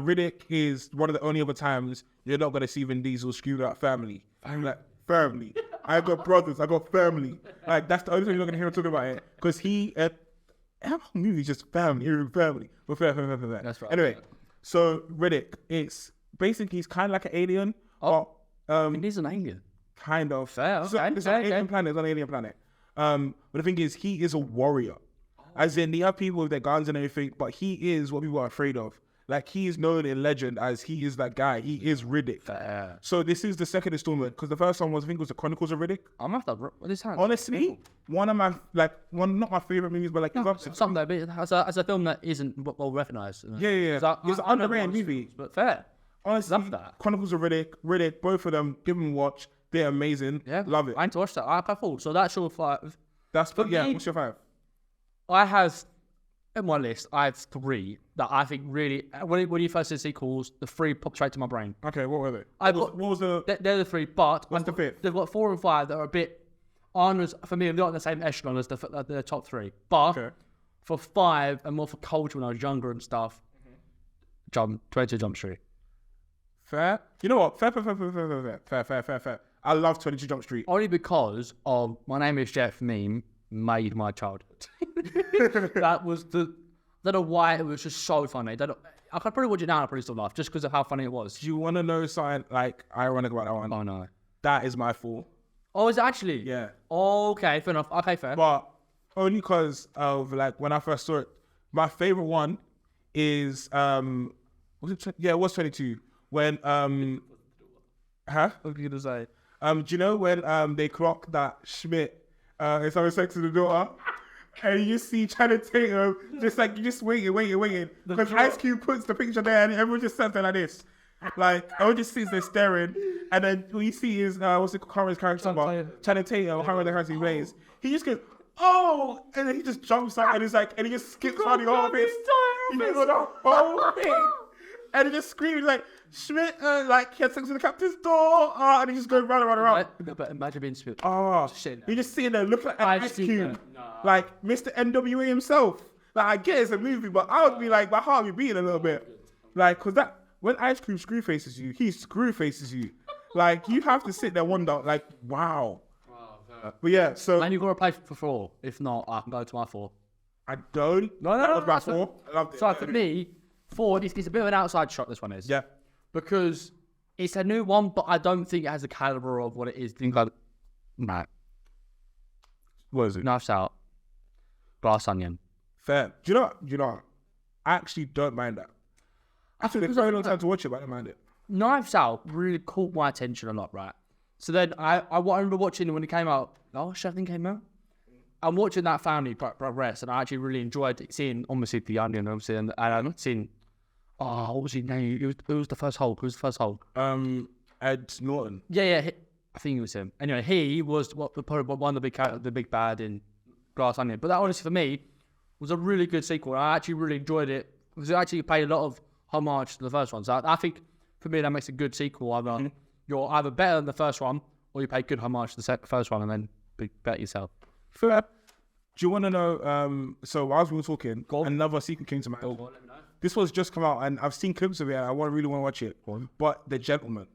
Riddick is one of the only other times you're not going to see Vin Diesel screaming out family. I'm like, family. I got brothers, I got family. Like, that's the only time you're not going to hear him talking about it. Because our movie's just family. But fair. That's right. Anyway, so Riddick, it's basically, he's kind of like an alien. Oh, but, Vin Diesel's an alien. kind of. Fair, So okay, it's okay, an alien planet. It's an alien planet. But the thing is, he is a warrior. As in, they have people with their guns and everything, but he is what people are afraid of. Like, he is known in legend as he is that guy. He is Riddick. Fair. So this is the second installment, because the first one was, I think it was the Chronicles of Riddick. I'm gonna have to what is that? Honestly, one of my, not my favorite movies, but like, Something that bit as a film that isn't well recognized. yeah. It's an underrated movie. But fair. Honestly, Love that. Chronicles of Riddick, both of them, give them a watch. They're amazing. Yeah. Love it. I need to watch that. Okay, cool. So that's your 5. That's, For yeah, me- what's your 5? I have in my list, I have 3 that I think really, when you first said sequels, the 3 popped straight to my brain. Okay, what were they? What was the... They're the 3, but What's the 5th? they've got 4 and 5 that are a bit, for me, they're not in the same echelon as the top 3. But for 5 and more for culture when I was younger and stuff, 22 Jump Street. Fair. You know what? Fair. I love 22 Jump Street. Only because of My Name is Jeff meme made my childhood. That was I don't know why it was just so funny. I could probably watch it now and I'd probably still laugh just because of how funny it was. Do you want to know something like ironic about that one? Oh no. That is my 4. Oh, is it actually? Yeah. Okay, fair enough. Okay, fair. But only because of like when I first saw it, my favorite one is was it? Yeah, it was 22. When What are you gonna say? do you know when they clock that Schmidt is having sex with the daughter? And you see Channing Tatum just like you just waiting. Because Ice Cube puts the picture there and everyone just sits there like this. Like everyone just sits there staring. And then what you see is what's it called, character about Channing Tatum, how the character he plays. He just goes, oh, and then he just jumps out and he's like, and he just skips on the whole bit. He goes on the whole thing. And he just screams like, Schmidt, like, he had sex with the captain's door, and he just goes round. But imagine being spit. Oh, you're just sitting there looking like an Ice Cube, like Mr. NWA himself. Like, I get it's a movie, but I would be like, my heart would be beating a little bit. Like, because when Ice Cube screw faces you, he screw faces you. Like, you have to sit there and wonder, like, wow. But yeah, so. And you've got to play for 4. If not, I can go to my 4. I don't. No, that was my 4. I loved it. So for me, 4, it's a bit of an outside shot, this one is. Yeah. Because it's a new one, but I don't think it has the caliber of what it is. Think like, nah. What is it? Knives Out, Glass Onion. Fair. Do you know what? I actually don't mind that. I took a very long time to watch it, but I don't mind it. Knives Out really caught my attention a lot, right? So then I remember watching it when it came out. Oh, shit, I think it came out. I'm watching that family progress, and I actually really enjoyed seeing, obviously, the Onion, obviously, and I'm seeing. Oh, what was his name? Who was the first Hulk? Ed Norton. Yeah. I think it was him. Anyway, he was probably one of the big bad in Glass Onion. But that, honestly, for me, was a really good sequel. I actually really enjoyed it because it actually paid a lot of homage to the first one. So I think, for me, that makes a good sequel. Either you're either better than the first one, or you pay good homage to the first one and then be better yourself. Fair. Do you want to know? So while we were talking, another sequel came to mind. Let me know. This was just come out, and I've seen clips of it, and I really want to watch it. But The Gentleman.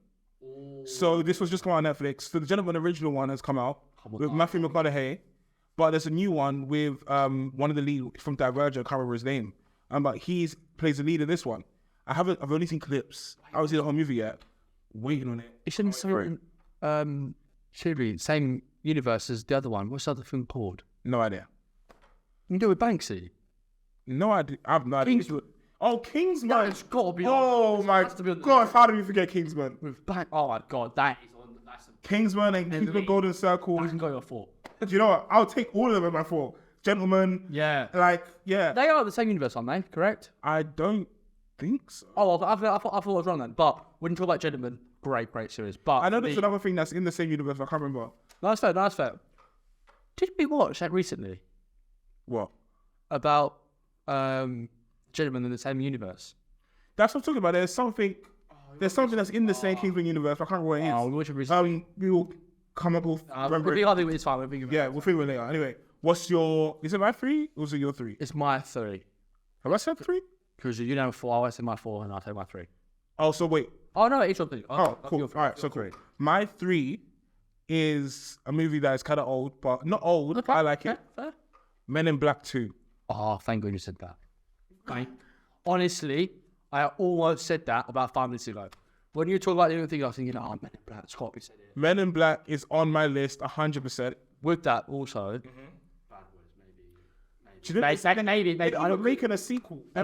Ooh. So this was just come out on Netflix. So The Gentleman, original one, has come out with Matthew McConaughey. But there's a new one with one of the lead from Divergent. I can't remember his name. But he plays the lead in this one. I've only seen clips. I haven't seen the whole movie yet. Waiting on it. It's in the same universe as the other one. What's the other film called? No idea. You do it with Banksy? No idea. I have no idea. Kingsman. It's got to be on. Oh my God, how did we forget Kingsman? Oh my God, that is on. Kingsman and Kingsman Golden Circle. You can go your 4. Do you know what? I'll take all of them in my 4. Gentleman. Yeah. Yeah. They are the same universe, aren't they? Correct? I don't think so. Oh, I thought I was wrong then. But when you talk about Gentleman, great series. But I know there's another thing that's in the same universe. I can't remember. No, that's fair. Did we watch that recently? What? About Gentlemen in the same universe. That's what I'm talking about. There's something that's in the same Kingsman universe. I can't remember what it is. Oh, which recently? We will come up with. It's fine. We'll we'll figure it later. Anyway, what's your? Is it my 3 or is it your 3? It's my 3. Have I said 3? Because you know 4, I said my 4, and I'll take my 3. Oh, so wait. Oh no, it's your 3. Oh, cool. All right, so cool. My 3 is a movie that is kind of old, but not old. I like it. Fair. Men in Black 2. Oh, thank God you said that. Okay. Honestly, I almost said that about 5 minutes ago. When you talk about the other thing, I was thinking, Men in Black, it's got to be said here. Men in Black is on my list 100%. With that also, Bad Boys, maybe. They're making a sequel. They're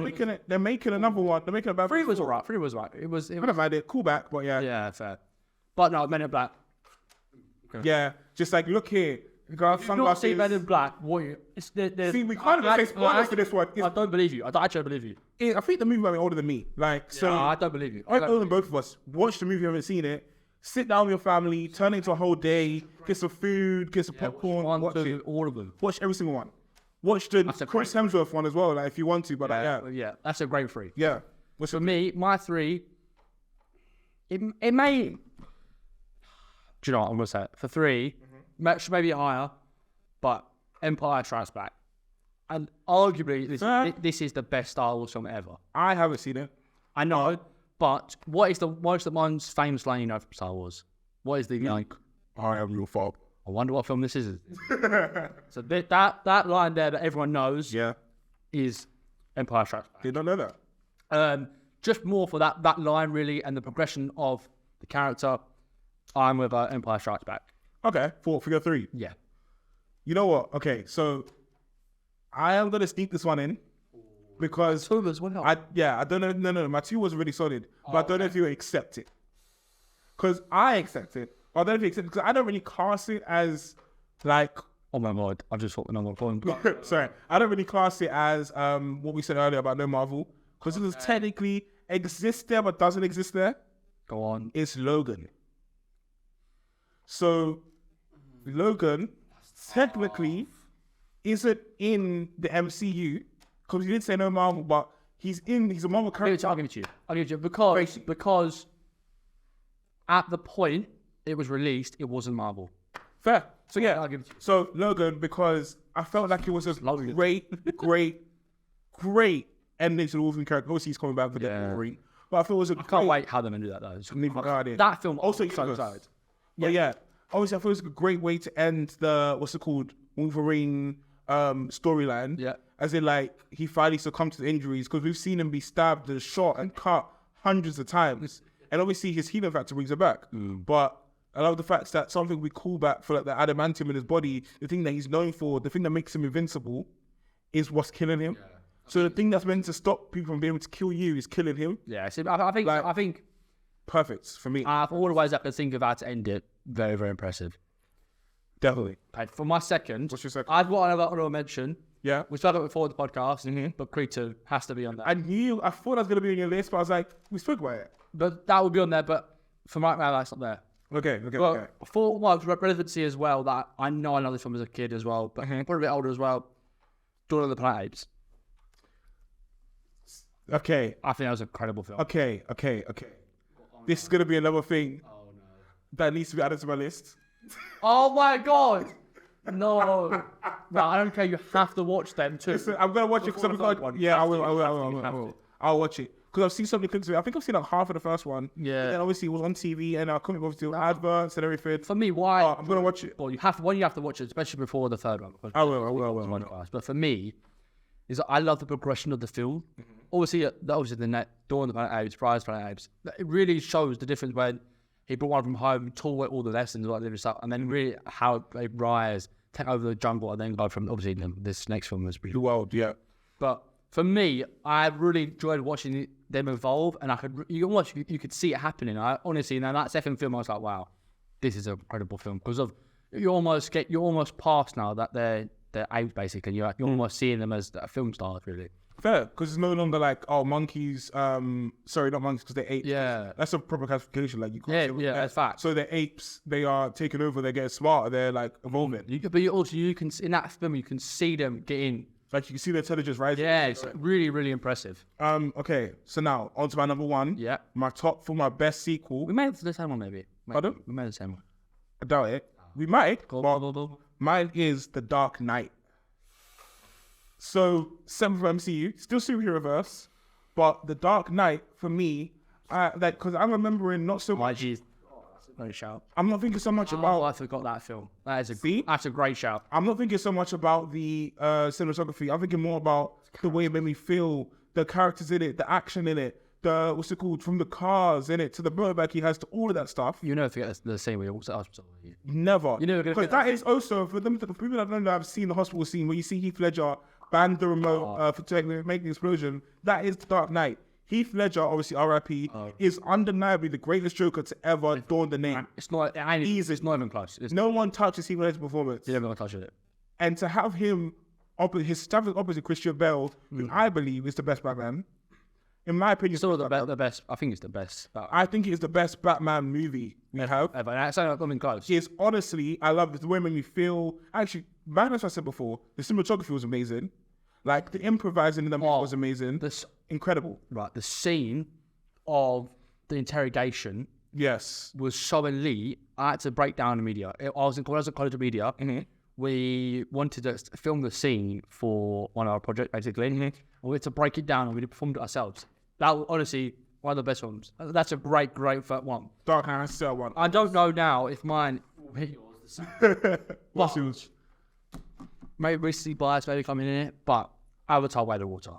making another one. They're making a Bad Boys. 3 was alright. 3 was right. It was. I don't mind it. Cool back, but yeah. Yeah, fair. But no, Men in Black. Okay. Yeah, just like look here. You got sunglasses. See Men in Black. What? See, we can't even say spoilers for this one. I don't believe you. I actually don't believe you. I think the movie might be older than me. So I don't believe you. I'm older than both of us. Watch the movie, haven't seen it. Sit down with your family, turn it into a whole day, get some food, get some popcorn, watch it. All of them. Watch every single one. Watch the That's a Chris Hemsworth one as well, like if you want to. But Yeah, that's a great 3. yeah. For me, my 3, it may... Do you know what I'm going to say? For 3, maybe higher, but Empire Strikes Back. And arguably, this is the best Star Wars film ever. I haven't seen it. I know, but what is the most famous line you know from Star Wars? What is the like? I am your father. I wonder what film this is. So that line there that everyone knows is Empire Strikes Back. Did not know that. Just more for that line really and the progression of the character. I'm with Empire Strikes Back. Okay, for figure 3. Yeah. You know what? Okay, so I am gonna sneak this one in because 2 as well. I don't know. No, my 2 was really solid, but I don't know if you accept it. Because I accept it. I don't know if you accept it because I don't really class it as like. Oh my god! I just thought the number one. Sorry, I don't really class it as what we said earlier about no Marvel because it was technically exists there but doesn't exist there. Go on. It's Logan. So Logan technically isn't in the MCU because he didn't say no Marvel, but he's a Marvel character. I'll give it to you. Because at the point it was released, it wasn't Marvel. Fair. So yeah, I'll give it to you. So Logan, because I felt like it was a great ending to the Wolverine character. Obviously, he's coming back for the Wolverine, but I feel it was a I can't wait how they're gonna do that though. That film also so excited. But yeah, obviously, I feel it's a great way to end the Wolverine storyline. Yeah, as in like he finally succumbed to the injuries because we've seen him be stabbed and shot and cut hundreds of times, and obviously his healing factor brings it back. But I love the fact that something we call back for like the adamantium in his body, the thing that he's known for, the thing that makes him invincible, is what's killing him. Yeah. So the thing that's meant to stop people from being able to kill you is killing him. Yeah, so I think perfect for me. All the ways I can think of how to end it, very, very impressive. Definitely. Okay, for my second, what's your second? I've got another honorable mention. Yeah. We spoke about it before the podcast, but Creed 2 has to be on there. I thought I was going to be on your list, but I was like, we spoke about it. But that would be on there, but for right now, that's not there. Okay. For relevancy as well, that I know this film as a kid as well, but probably a bit older as well. Dawn of the Planet of the Apes. Okay. I think that was an incredible film. Okay. This is going to be another thing that needs to be added to my list. Oh my god! No, I don't care. You have to watch them too. Listen, I'm going to watch it because I will. I'll watch it. Because I've seen so many clips of it. I think I've seen like half of the first one. Yeah. And then obviously it was on TV and I couldn't be able to do adverts and everything. For me, why? I'm going to watch it. Well, you have to watch it, especially before the third one. I will. But for me, is that I love the progression of the film. Obviously the net, Dawn of the Planet of the Apes, Rise of the Planet of the Apes. It really shows the difference when he brought one from home, taught all the lessons, like this stuff, and then really how they rise, take over the jungle, and then go from obviously this next film was pretty. The world, yeah. But for me, I really enjoyed watching them evolve, and you could see it happening. I honestly, now that second film, I was like, wow, this is an incredible film because of you're almost past now that they're apes basically. You're almost seeing them as film stars really. Fair, because it's no longer like monkeys. Sorry, not monkeys because they're apes. Yeah, that's a proper classification. Like you can't. Yeah, that's fact. So they're apes. They are taking over. They're getting smarter. They're like evolving. But you can in that film you can see them getting. Like you can see the intelligence rising. Yeah, it's really, really impressive. Okay, so now on to my number one. Yeah. My top for my best sequel. We made the same one, maybe. Pardon? We made the same one. I doubt it. We might. Go. Mine is The Dark Knight. So 7th from MCU, still superhero-verse, but The Dark Knight for me, because I'm remembering not so much. Great shout. I'm not thinking so much about. I forgot that film. That's a great shout. I'm not thinking so much about the cinematography. I'm thinking more about the way it made me feel, the characters in it, the action in it, the what's it called, from the cars in it to the motorbike he has to all of that stuff. You never forget the scene where he walks out of the hospital. Never. You never because that is also for them. For the people that don't know, I've seen the hospital scene where you see Heath Ledger bang the remote to make the explosion. That is The Dark Knight. Heath Ledger, obviously R.I.P., is undeniably the greatest Joker to ever adorn the name. It's not even close. No one touches Heath Ledger's performance. You never touch it. And to have him, his staff opposite Christian Bale, who I believe is the best Batman, In my opinion, Still the best. I think it's the best. I think it's the best Batman movie we have. Ever. That's not coming close. It's honestly, I love the way it made me feel. Actually, man, as I said before, the cinematography was amazing. Like the improvising in the movie was amazing. Incredible. Right, the scene of the interrogation. Yes. Was so elite. I had to break down the media. I was at College of Media. Mm-hmm. We wanted to film the scene for one of our projects, basically. Mm-hmm. We had to break it down and we performed it ourselves. That was honestly one of the best ones. That's a great first one. Dark Knight still one. I don't know now if mine will hit yours the same. What's yours? Maybe recently biased, maybe coming in it, but Avatar Way of the Water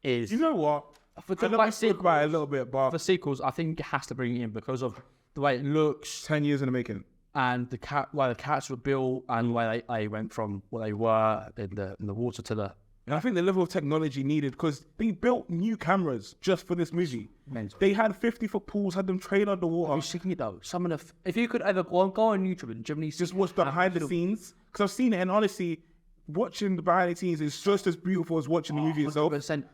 is. You know what? For I about it a little bit, but for sequels, I think it has to bring it in because of the way it looks 10 years in the making, and way the cats were built, and the way they went from what they were in the water to the. And I think the level of technology needed, because they built new cameras just for this movie. Mental. They had 50-foot pools, had them train underwater. I'm seeing it though. Some of the if you could ever go on YouTube and just watch the behind the scenes, because I've seen it, and honestly, watching the behind the scenes is just as beautiful as watching the movie itself. 100%.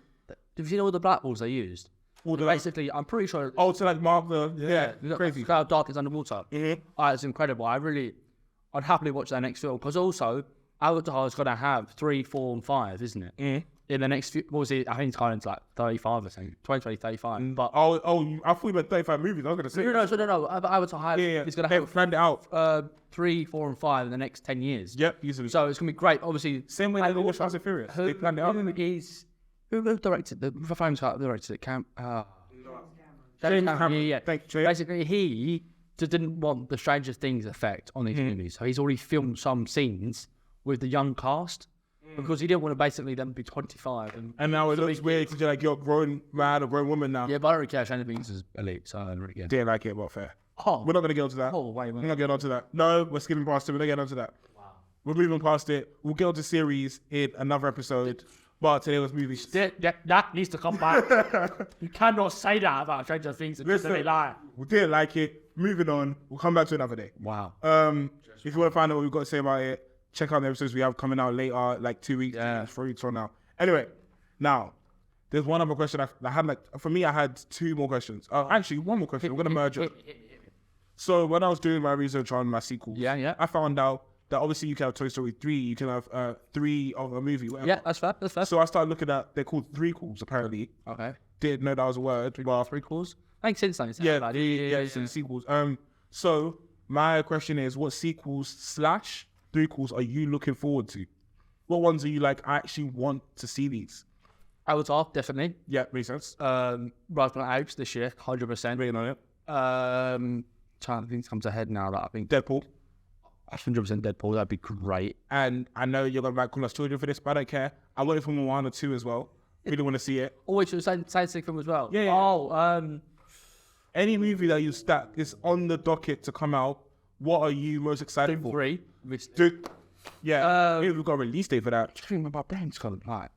Have you seen all the black balls they used? Basically, I'm pretty sure. Oh, to like mark the crazy. Look how dark it's underwater. Mm-hmm. It's incredible. I'd happily watch that next film because also Avatar is gonna have 3, 4, and 5, isn't it? Mm-hmm. In the next few, what was it? I think it's kind of like 35 or something. 20, 35. But I thought you meant 35 movies. I was gonna say no. Avatar is gonna have planned it out. 3, 4, and 5 in the next 10 years. Yep, easily. So it's gonna be great. Obviously, Same way they did Fast and Furious. They planned it out. Who directed the famous directed it? James Cameron. Yeah. Thank you. Basically, he just didn't want the Stranger Things effect on these movies, so he's already filmed some scenes with the young cast because he didn't want to basically them be 25 and now it looks weird because you're like, you're a grown man or grown woman now. Yeah, but I don't really care. Stranger Things is elite, so I don't really care. Didn't like it, but fair. Oh, we're not gonna get onto that. Oh, wait. We're not getting onto that. No, we're skipping past it. We're not getting onto that. Wow. We're moving past it. We'll get onto series in another episode. But today was movies. That needs to come back. You cannot say that about Stranger Things. Listen, we didn't like it. Moving on. We'll come back to another day. Wow. If you want to find out what we've got to say about it, check out the episodes we have coming out later, like 2 weeks, 3 weeks from now. Anyway, now, there's one other question I had. For me, I had 2 more questions. Actually, one more question. We're going to merge it. So when I was doing my research on my sequels, I found out that obviously you can have Toy Story 3, you can have 3 of a movie, whatever. Yeah, that's fair. So I started looking at, they're called threequels, apparently. Okay. Didn't know that was a word. Threequels? Makes sense, though. Yeah, sequels. So my question is, what sequels / threequels are you looking forward to? What ones are you like, I actually want to see these? Avatar, definitely. Yeah, makes sense. Rise from the Apes this year, 100%. Waiting on it. Trying to think comes ahead now that I think Deadpool. 100% Deadpool, that'd be great. And I know you're going to call us children for this, but I don't care. I want it from 1 or 2 as well. Really want to see it. Always the same film as well. Yeah. Oh, any movie that you stack is on the docket to come out. What are you most excited for? 3. Dude, yeah. We've got a release date for that. I think my brain's gone like.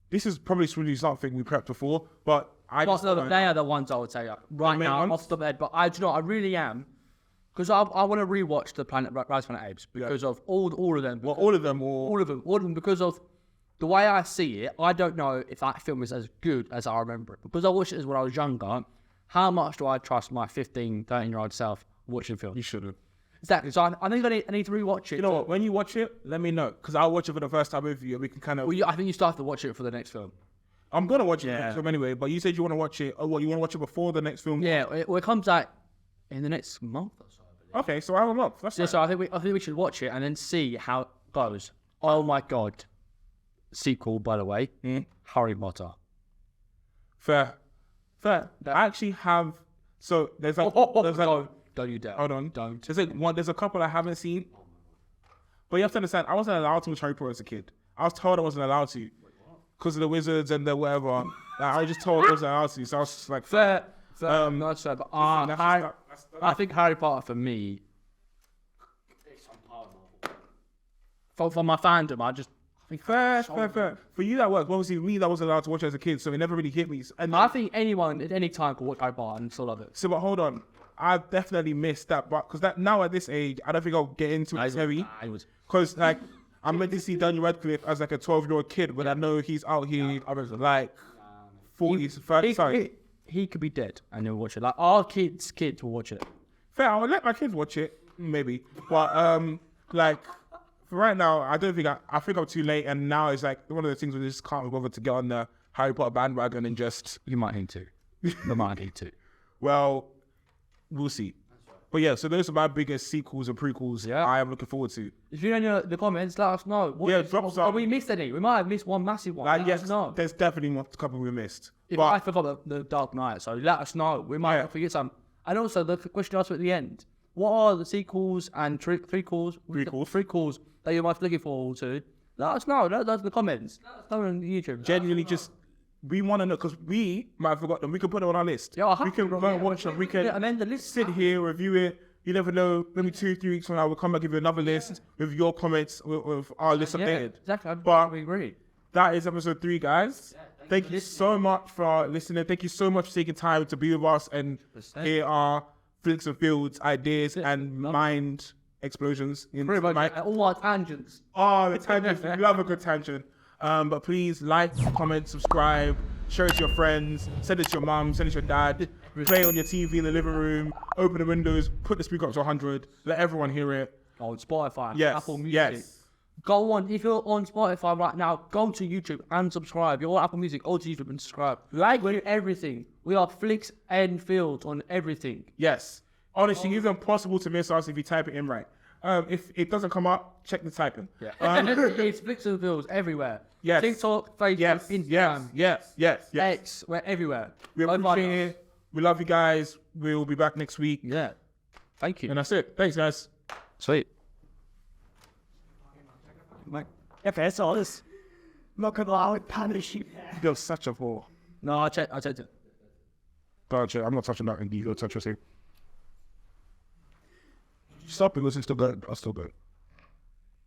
This is probably something we prepped before, but they are the ones I would say right now off the bed. But I really am. Because I want to rewatch the Rise from the Apes because of all of them. Well, all of them, because of the way I see it. I don't know if that film is as good as I remember it. Because I watched it when I was younger, how much do I trust my 15, 13-year-old self watching film? You shouldn't. Exactly. So I think I need to rewatch it. You know what? When you watch it, let me know. Because I'll watch it for the first time with you and we can kind of... Well, I think you still have to watch it for the next film. I'm going to watch it for the next film anyway, but you said you want to watch it... Oh, what, you want to watch it before the next film? Yeah, it comes out in the next month or so. Okay, so I have a month. That's so I think we should watch it and then see how it goes. Oh my god! Sequel, by the way, Harry Potter. Fair. I actually have. So there's like, don't you dare. Hold on. Don't. There's a couple I haven't seen, but you have to understand. I wasn't allowed to watch Harry Potter as a kid. I was told I wasn't allowed to because of the wizards and the whatever. I was just told I wasn't allowed to. So I was just like, fair. Not fair, but I think Harry Potter for me is on par with Marvel. For my fandom, I think fair. For you that works. Obviously, me that wasn't allowed to watch it as a kid, so it never really hit me. And I think anyone at any time could watch Harry Potter and still love it. So, but hold on, I've definitely missed that, but because that now at this age, I don't think I'll get into it heavy. Because like I'm meant to see Daniel Radcliffe as like a 12-year-old kid, but I know he's out here like 40s, 30s. Sorry. He could be dead and they'll watch it. Like our kids will watch it. Fair, I would let my kids watch it, maybe. But like for right now, I don't think I think I'm too late. And now it's like one of the things where they just can't be bothered to get on the Harry Potter bandwagon and just. You might need to. You might need to. Well, we'll see. But yeah, so those are my biggest sequels and prequels. Yeah. I am looking forward to. If you know in the comments, let us know. Drop some. Have we missed any? We might have missed one massive one. Like, Let us know. there's definitely a couple we missed. If But I forgot the Dark Knight, so let us know. We might forget some. And also, the question asked at the end: what are the sequels and prequels that you're most looking forward to? Let us know. Let us know in the comments. Let us know on YouTube. genuinely just we want to know because we might have forgotten them. We can put them on our list. Yeah, we can go and watch them. We can amend the list. sit here, review it. You never know. Maybe 2-3 weeks from now, we'll come back give you another list with your comments with our list updated. Exactly. But we agree. that is episode 3, guys. Thank you so much for listening. Thank you so much for taking time to be with us and hear our Flicks and Fields ideas and mind explosions. Pretty much all our tangents. Oh, the tangents. We love a good tangent. But please like, comment, subscribe, share it to your friends, send it to your mum, send it to your dad, play it on your TV in the living room, open the windows, put the speaker up to 100, let everyone hear it. On Spotify, Yes, Apple Music. yes. Go on, if you're on Spotify right now, go to YouTube and subscribe. You're on Apple Music, go to YouTube and subscribe. We're everything. We are FlicksnFields on everything. Yes. Honestly, it's impossible to miss us if you type it in right. If it doesn't come up, check the typing. Yeah. It's FlicksnFields everywhere. Yes. TikTok, Facebook, Yes, Instagram, yes. X, we're everywhere. We appreciate it. We love you guys. We'll be back next week. Yeah. Thank you. And that's it. Thanks, guys. Sweet. FS alles. Man kann auch punish you. You're such a whore. No, I checked it. Gotcha. I'm not touching that. You go touch your thing. Stop it. Listen, still good. I'll still good.